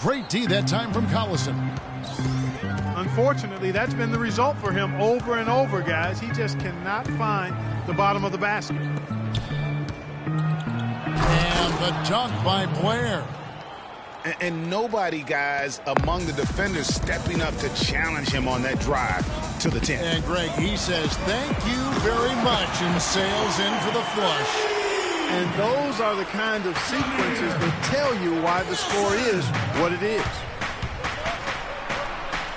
A: Great D that time from Collison.
D: Unfortunately, that's been the result for him over and over, guys. He just cannot find the bottom of the basket.
A: And the dunk by Blair.
B: And nobody, guys, among the defenders stepping up to challenge him on that drive to the 10.
A: And Greg, he says, thank you very much, and sails in for the flush.
D: And those are the kind of sequences that tell you why the score is what it is.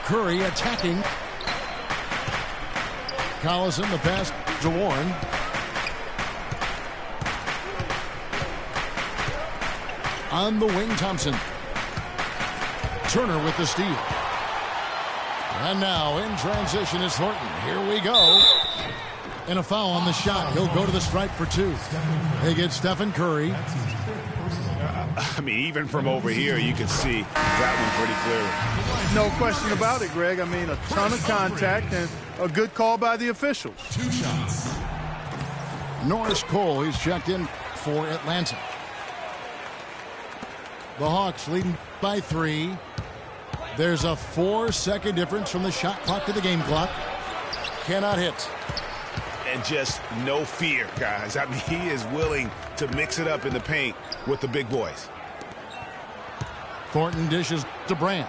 A: Curry attacking. Collison, the pass to Warren. On the wing, Thompson. Turner with the steal. And now in transition is Thornton. Here we go. And a foul on the shot. He'll go to the stripe for 2. They get Stephen Curry.
B: I mean, even from over here, you can see that one pretty clearly.
D: No question about it, Greg. I mean, a ton of contact and a good call by the officials.
C: 2 shots.
A: Norris Cole, he's checked in for Atlanta. The Hawks leading by 3. There's a 4-second difference from the shot clock to the game clock. Cannot hit.
B: And just no fear, guys. I mean, he is willing to mix it up in the paint with the big boys.
A: Thornton dishes to Brand.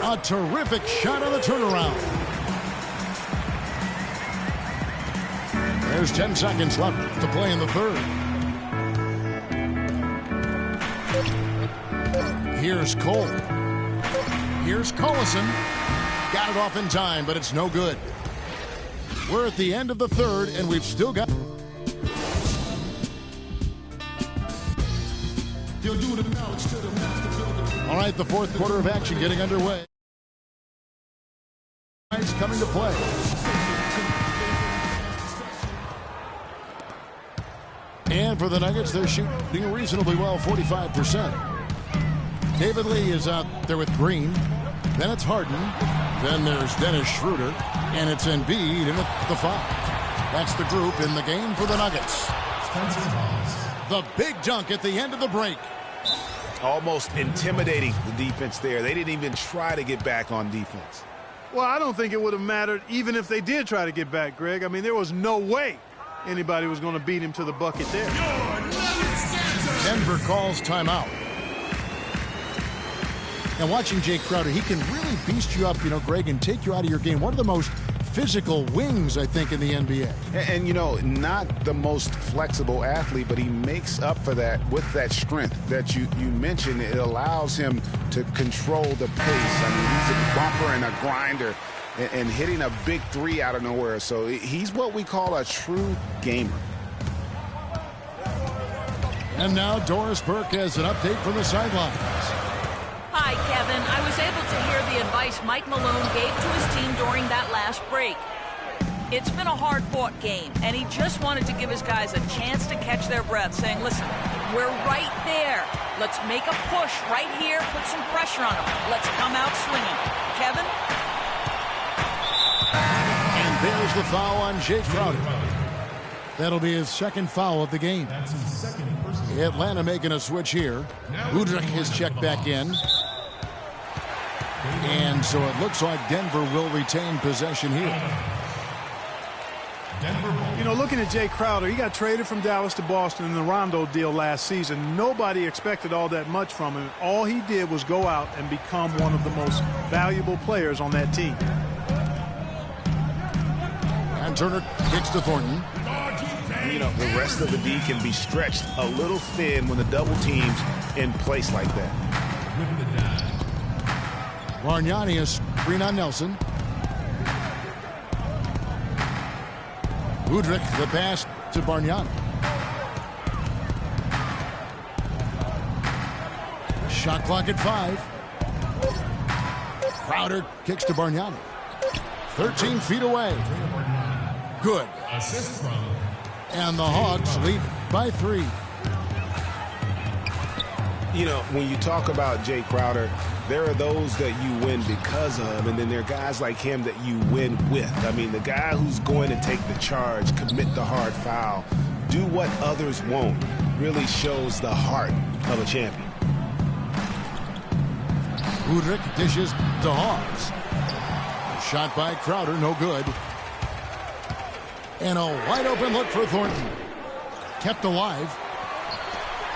A: A terrific shot on the turnaround. There's 10 seconds left to play in the third. Here's Cole. Here's Collison. Got it off in time, but it's no good. We're at the end of the third, and we've still got... All right, the fourth quarter of action getting underway. Coming to play. And for the Nuggets, they're shooting reasonably well, 45%. David Lee is out there with Green. Then it's Harden. Then there's Dennis Schroeder. And it's Embiid in the 5. That's the group in the game for the Nuggets. The big dunk at the end of the break.
B: Almost intimidating the defense there. They didn't even try to get back on defense.
D: Well, I don't think it would have mattered even if they did try to get back, Greg. I mean, there was no way anybody was going to beat him to the bucket there.
A: Denver calls timeout. And watching Jay Crowder, he can really beast you up, Greg, and take you out of your game. One of the most physical wings, I think, in the NBA.
B: And not the most flexible athlete, but he makes up for that with that strength that you mentioned. It allows him to control the pace. I mean, he's a bumper and a grinder and hitting a big 3 out of nowhere. So he's what we call a true gamer.
A: And now Doris Burke has an update from the sidelines.
F: Hi, Kevin. I was able to hear the advice Mike Malone gave to his team during that last break. It's been a hard-fought game, and he just wanted to give his guys a chance to catch their breath, saying, listen, we're right there. Let's make a push right here, put some pressure on them. Let's come out swinging. Kevin?
A: And there's the foul on Jay Crowder. That'll be his second foul of the game. Atlanta making a switch here. Udrich is checked back in. And so it looks like Denver will retain possession here.
D: Looking at Jay Crowder, he got traded from Dallas to Boston in the Rondo deal last season. Nobody expected all that much from him. All he did was go out and become one of the most valuable players on that team.
A: And Turner kicks to Thornton.
B: The rest of the D can be stretched a little thin when the double team's in place like that.
A: Bargnani is screen on Nelson. Udrich, the pass to Bargnani. Shot clock at 5. Crowder kicks to Bargnani. 13 feet away. Good.
C: Assist from.
A: And the Hawks lead by 3.
E: You know, when you talk about Jay Crowder, there are those that you win because of, and then there are guys like him that you win with. I mean, the guy who's going to take the charge, commit the hard foul, do what others won't, really shows the heart of a champion.
A: Udrih dishes to Hawes. Shot by Crowder, no good. And a wide open look for Thornton. Kept alive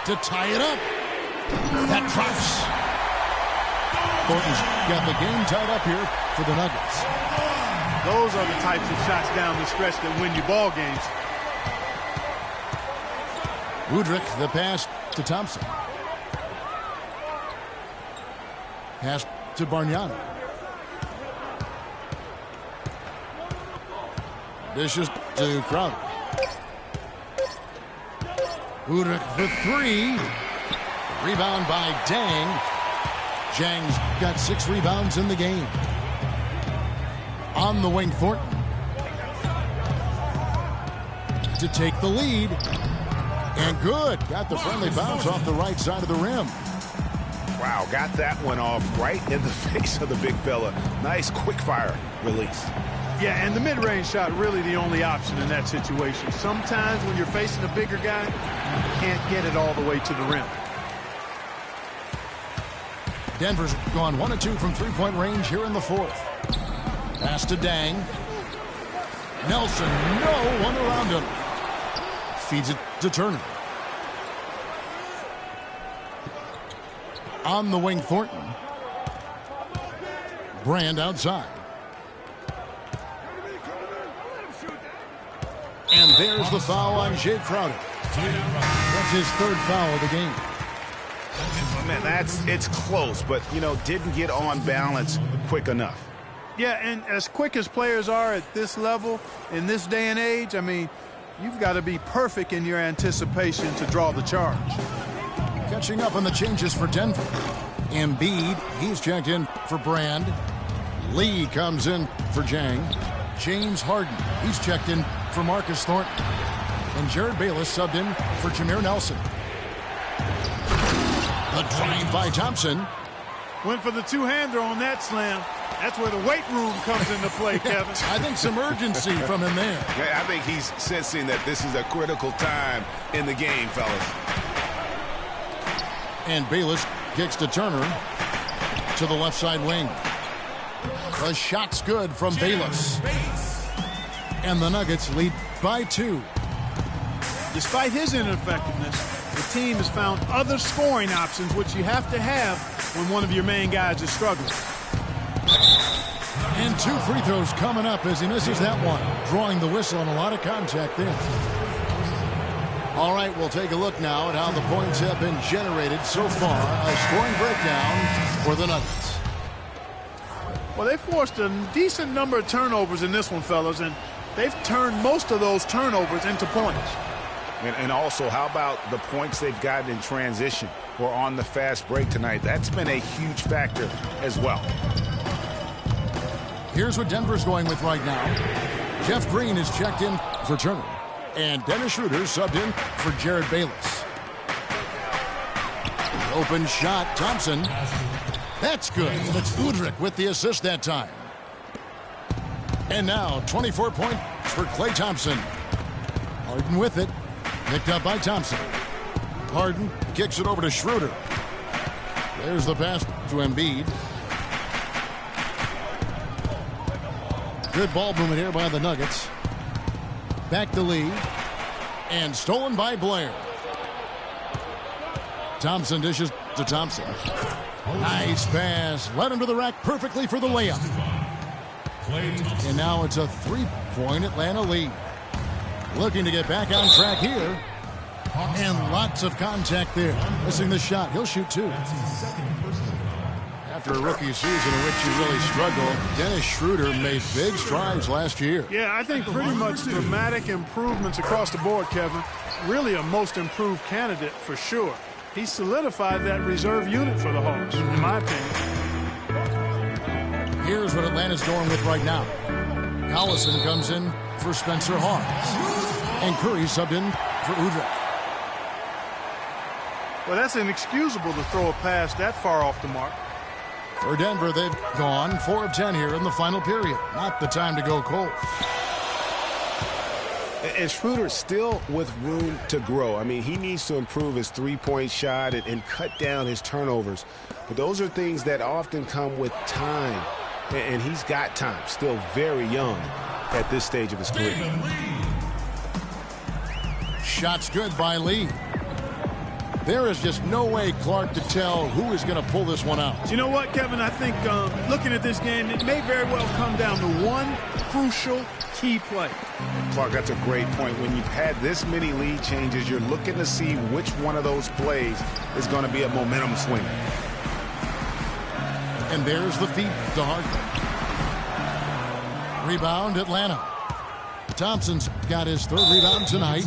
A: to tie it up. That drops. Thornton's got the game tied up here for the Nuggets.
D: Those are the types of shots down the stretch that win you ball games.
A: Udrih, the pass to Thompson. Pass to Bargnani. Dishes to Crowder. Udrih for three. Rebound by Dang. Jang's got 6 rebounds in the game. On the wing, Thornton to take the lead. And good. Got the friendly bounce off the right side of the rim.
B: Wow, got that one off right in the face of the big fella. Nice quick fire release.
D: Yeah, and the mid-range shot really the only option in that situation. Sometimes when you're facing a bigger guy, you can't get it all the way to the rim.
A: Denver's gone 1 of 2 from three-point range here in the fourth. Pass to Dang. Nelson, no one around him. Feeds it to Turner. On the wing, Thornton. Brand outside. And there's the foul on Jay Crowder. That's his 3rd foul of the game.
B: Man, it's close, but, you know, didn't get on balance quick enough.
D: Yeah, and as quick as players are at this level, in this day and age, I mean, you've got to be perfect in your anticipation to draw the charge.
A: Catching up on the changes for Denver. Embiid, he's checked in for Brand. Lee comes in for Jang. James Harden, he's checked in for Marcus Thornton. And Jared Bayless subbed in for Jameer Nelson. A drive by Thompson.
D: Went for the two-hander on that slam. That's where the weight room comes into play, Kevin.
A: I think some urgency from him there.
B: Yeah, I think he's sensing that this is a critical time in the game, fellas.
A: And Bayless kicks to Turner to the left side wing. The shot's good from Bayless. And the Nuggets lead by 2.
D: Despite his ineffectiveness, the team has found other scoring options, which you have to have when one of your main guys is struggling.
A: And 2 free throws coming up as he misses that one. Drawing the whistle and a lot of contact there. All right, we'll take a look now at how the points have been generated so far. A scoring breakdown for the Nuggets.
D: Well, they forced a decent number of turnovers in this one, fellas, and they've turned most of those turnovers into points.
B: And also, how about the points they've gotten in transition or on the fast break tonight? That's been a huge factor as well.
A: Here's what Denver's going with right now. Jeff Green is checked in for Turner. And Dennis Schroeder subbed in for Jared Bayless. Open shot, Thompson. That's good. That's Udrih with the assist that time. And now 24 points for Klay Thompson. Harden with it. Picked up by Thompson. Harden kicks it over to Schroeder. There's the pass to Embiid. Good ball movement here by the Nuggets. Back to Lee. And stolen by Blair. Thompson dishes to Thompson. Nice pass. Led him to the rack perfectly for the layup. And now it's a 3-point Atlanta lead. Looking to get back on track here. And lots of contact there. Missing the shot. He'll shoot 2. After a rookie season in which he really struggled, Dennis Schroeder made big strides last year.
D: Yeah, I think pretty much dramatic improvements across the board, Kevin. Really a most improved candidate for sure. He solidified that reserve unit for the Hawks, in my opinion.
A: Here's what Atlanta's going with right now. Collison comes in for Spencer Hawes. And Curry subbed in for Udrih.
D: Well, that's inexcusable to throw a pass that far off the mark.
A: For Denver, they've gone 4 of 10 here in the final period. Not the time to go cold.
E: And Schroeder still with room to grow. I mean, he needs to improve his three-point shot and cut down his turnovers. But those are things that often come with time. And he's got time, still very young at this stage of his career.
A: Shot's good by Lee. There is just no way, Clark, to tell who is going to pull this one out.
D: You know what, Kevin? I think looking at this game, it may very well come down to one crucial key play.
B: Clark, that's a great point. When you've had this many lead changes, you're looking to see which one of those plays is going to be a momentum swinger.
A: And there's the feed to Harden. Rebound, Atlanta. Thompson's got his 3rd rebound tonight.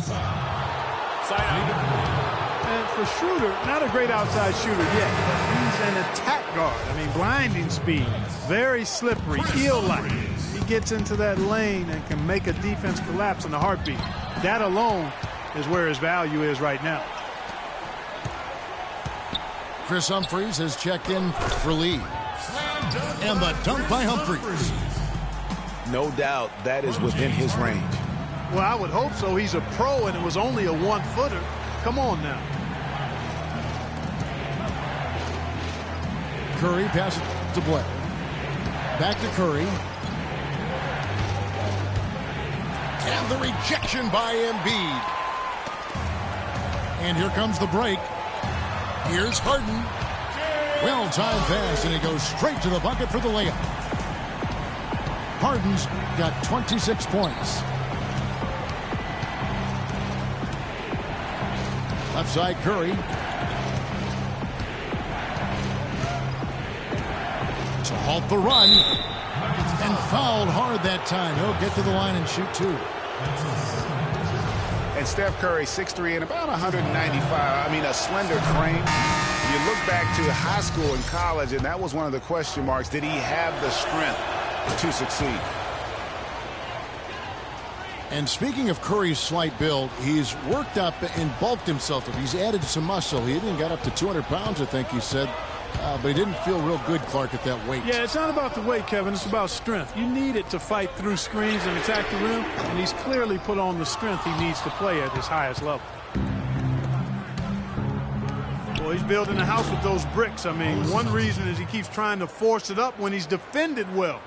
D: And for Schroeder, not a great outside shooter yet, but he's an attack guard. I mean, blinding speed, very slippery, eel-like. He gets into that lane and can make a defense collapse in a heartbeat. That alone is where his value is right now.
A: Chris Humphries has checked in for Lee. And the dunk by Humphries.
B: No doubt that is within his range.
D: Well, I would hope so. He's a pro, and it was only a 1-footer. Come on now.
A: Curry passes to Blair. Back to Curry. And the rejection by Embiid. And here comes the break. Here's Harden. Well-timed pass, and he goes straight to the bucket for the layup. Harden's got 26 points. Left side, Curry. To halt the run. And fouled hard that time. He'll get to the line and shoot 2.
B: And Steph Curry, 6'3" and about 195. I mean, a slender frame. You look back to high school and college, and that was one of the question marks. Did he have the strength to succeed?
A: And speaking of Curry's slight build, he's worked up and bulked himself up. He's added some muscle. He even got up to 200 pounds, I think he said. But he didn't feel real good, Clark, at that weight.
D: Yeah, it's not about the weight, Kevin. It's about strength. You need it to fight through screens and attack the rim, and he's clearly put on the strength he needs to play at his highest level. Well, he's building a house with those bricks. I mean, one reason is he keeps trying to force it up when he's defended well.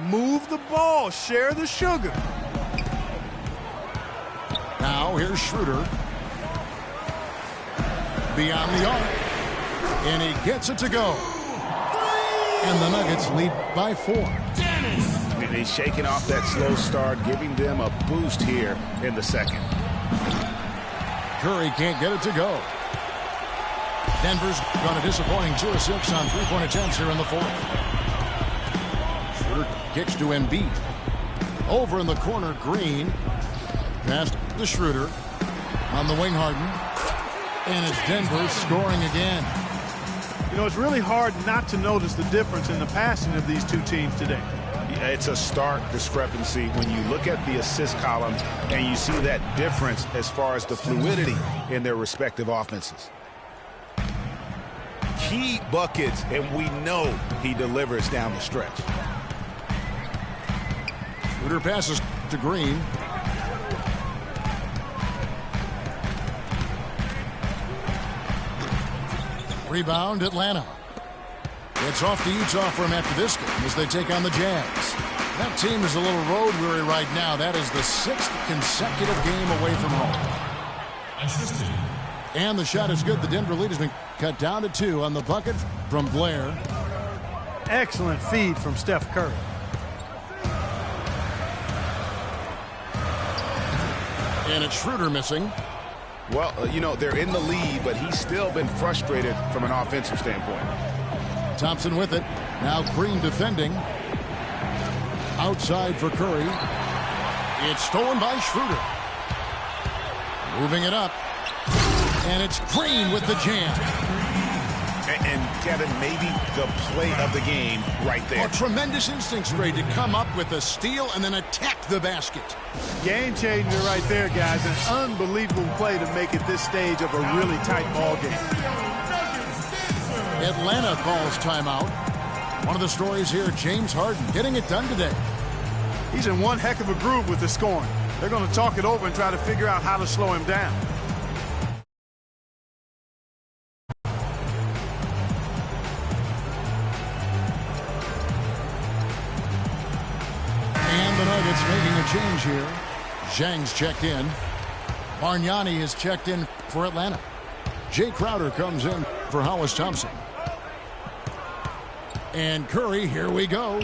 D: Move the ball. Share the sugar.
A: Now, here's Schroeder. Beyond the arc. And he gets it to go. And the Nuggets lead by 4.
B: And he's shaking off that slow start, giving them a boost here in the second.
A: Curry can't get it to go. Denver's gone a disappointing 2 of 6 on 3-point attempts here in the 4th. Schroeder kicks to Embiid. Over in the corner, Green. Pass to Schroeder. On the wing, Harden. And it's Denver scoring again.
D: You know, it's really hard not to notice the difference in the passing of these two teams today.
B: Yeah, it's a stark discrepancy when you look at the assist columns and you see that difference as far as the fluidity in their respective offenses. Key buckets, and we know he delivers down the stretch.
A: Schroeder passes to Green. Rebound, Atlanta. It's off to Utah for him after this game as they take on the Jazz. That team is a little road weary right now. That is the 6th consecutive game away from home. And the shot is good. The Denver lead has been cut down to 2 on the bucket from Blair.
D: Excellent feed from Steph Curry.
A: And it's Schroeder missing.
B: Well, you know, they're in the lead, but he's still been frustrated from an offensive standpoint.
A: Thompson with it. Now Green defending. Outside for Curry. It's stolen by Schroeder. Moving it up. And it's Green with the jam.
B: And Kevin, maybe the play of the game right there.
A: Oh, tremendous instincts, Ray, to come up with a steal and then attack the basket.
D: Game changer right there, guys. An unbelievable play to make it this stage of a really tight ball game.
A: Atlanta calls timeout. One of the stories here, James Harden getting it done today.
D: He's in one heck of a groove with the scoring. They're going to talk it over and try to figure out how to slow him down.
A: And the Nuggets making a change here. Zhang's checked in. Bargnani is checked in for Atlanta. Jay Crowder comes in for Hollis Thompson. And Curry, here we go.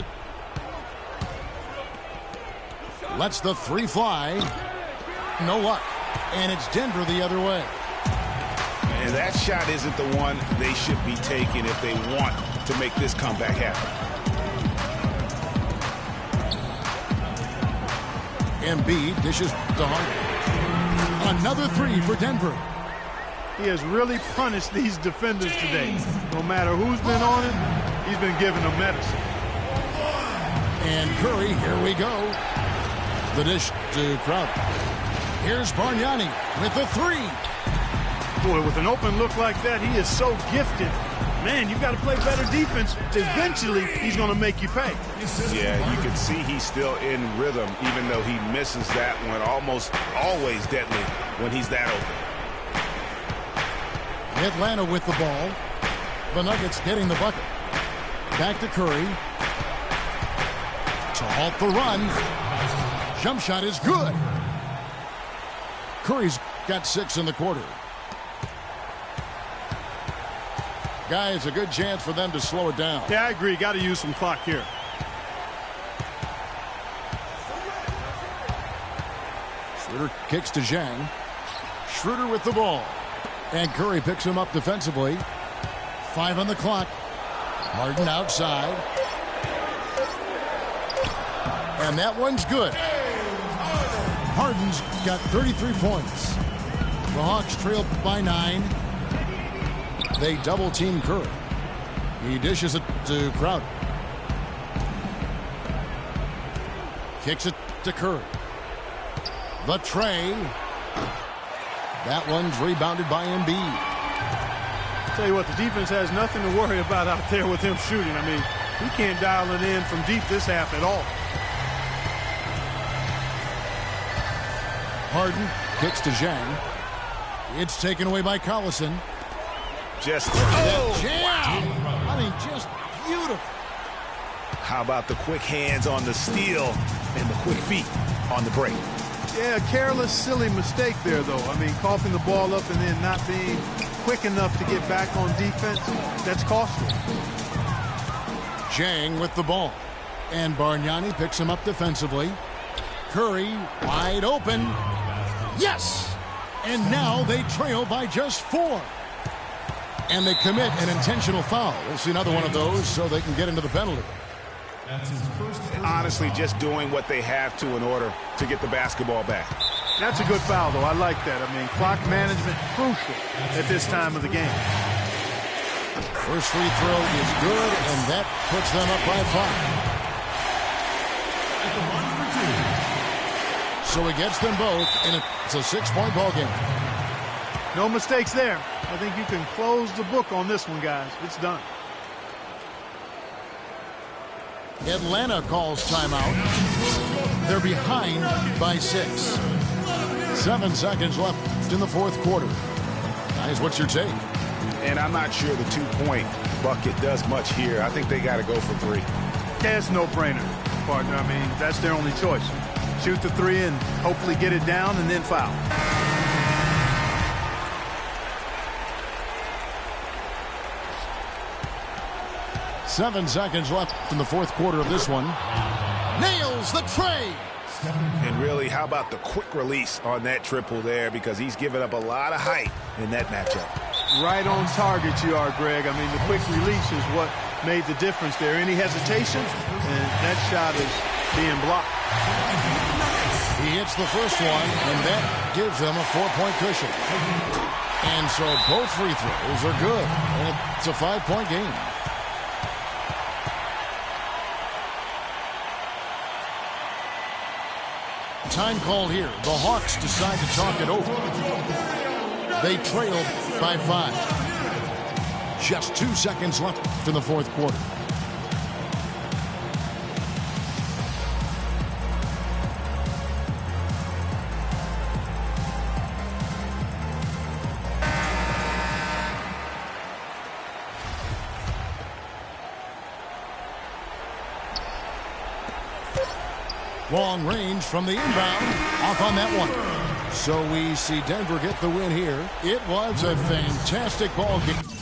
A: Lets the three fly. No luck. And it's Denver the other way.
B: And that shot isn't the one they should be taking if they want to make this comeback happen.
A: Embiid dishes to Harden. Another three for Denver.
D: He has really punished these defenders today. No matter who's been on him, he's been giving them medicine.
A: And Curry, here we go. The dish to Crowder. Here's Bargnani with the three.
D: Boy, with an open look like that, he is so gifted. Man, you've got to play better defense. Eventually, he's going to make you pay.
B: Yeah, you can see he's still in rhythm, even though he misses that one. Almost always deadly when he's that open.
A: Atlanta with the ball. The Nuggets getting the bucket. Back to Curry. To halt the run. Jump shot is good. Curry's got 6 in the quarter. Guys, a good chance for them to slow it down.
D: Yeah, I agree. Got to use some clock here.
A: Schroeder kicks to Zhang. Schroeder with the ball. And Curry picks him up defensively. 5 on the clock. Harden outside. And that one's good. Harden's got 33 points. The Hawks trail by 9. They double-team Curry. He dishes it to Crowder. Kicks it to Curry. The tray. That one's rebounded by Embiid.
D: Tell you what, the defense has nothing to worry about out there with him shooting. I mean, he can't dial it in from deep this half at all.
A: Harden kicks to Zhang. It's taken away by Collison.
B: Just
A: Jam! I mean, just beautiful.
B: How about the quick hands on the steal and the quick feet on the break?
D: Yeah, a careless, silly mistake there, though. I mean, coughing the ball up and then not being quick enough to get back on defense, that's costly.
A: Zhang with the ball. And Bargnani picks him up defensively. Curry wide open. Yes! And now they trail by just 4. And they commit an intentional foul. We'll see another one of those so they can get into the penalty.
B: Honestly, just doing what they have to in order to get the basketball back.
D: That's a good foul, though. I like that. I mean, clock management crucial at this time of the game.
A: First free throw is good, and that puts them up by 5. So he gets them both, and it's a 6-point ball game.
D: No mistakes there. I think you can close the book on this one, guys. It's done.
A: Atlanta calls timeout. They're behind by 6. 7 seconds left in the fourth quarter. Guys, what's your take?
B: And I'm not sure the 2-point bucket does much here. I think they got to go for 3.
D: Yeah, it's no-brainer, partner. I mean, that's their only choice. Shoot the 3 and hopefully get it down and then foul.
A: Seven seconds left in the fourth quarter of this one. Nails the tray.
B: And really, how about the quick release on that triple there, because he's given up a lot of height in that matchup.
D: Right on target you are, Greg. I mean, the quick release is what made the difference there. Any hesitation, and that shot is being blocked.
A: He hits the first one, and that gives them a 4-point cushion. And so both free throws are good. And it's a 5-point game. Time called here. The Hawks decide to talk it over. They trail by 5. Just 2 seconds left in the fourth quarter. Long range from the inbound. Off on that one. So we see Denver get the win here. It was a fantastic ball game.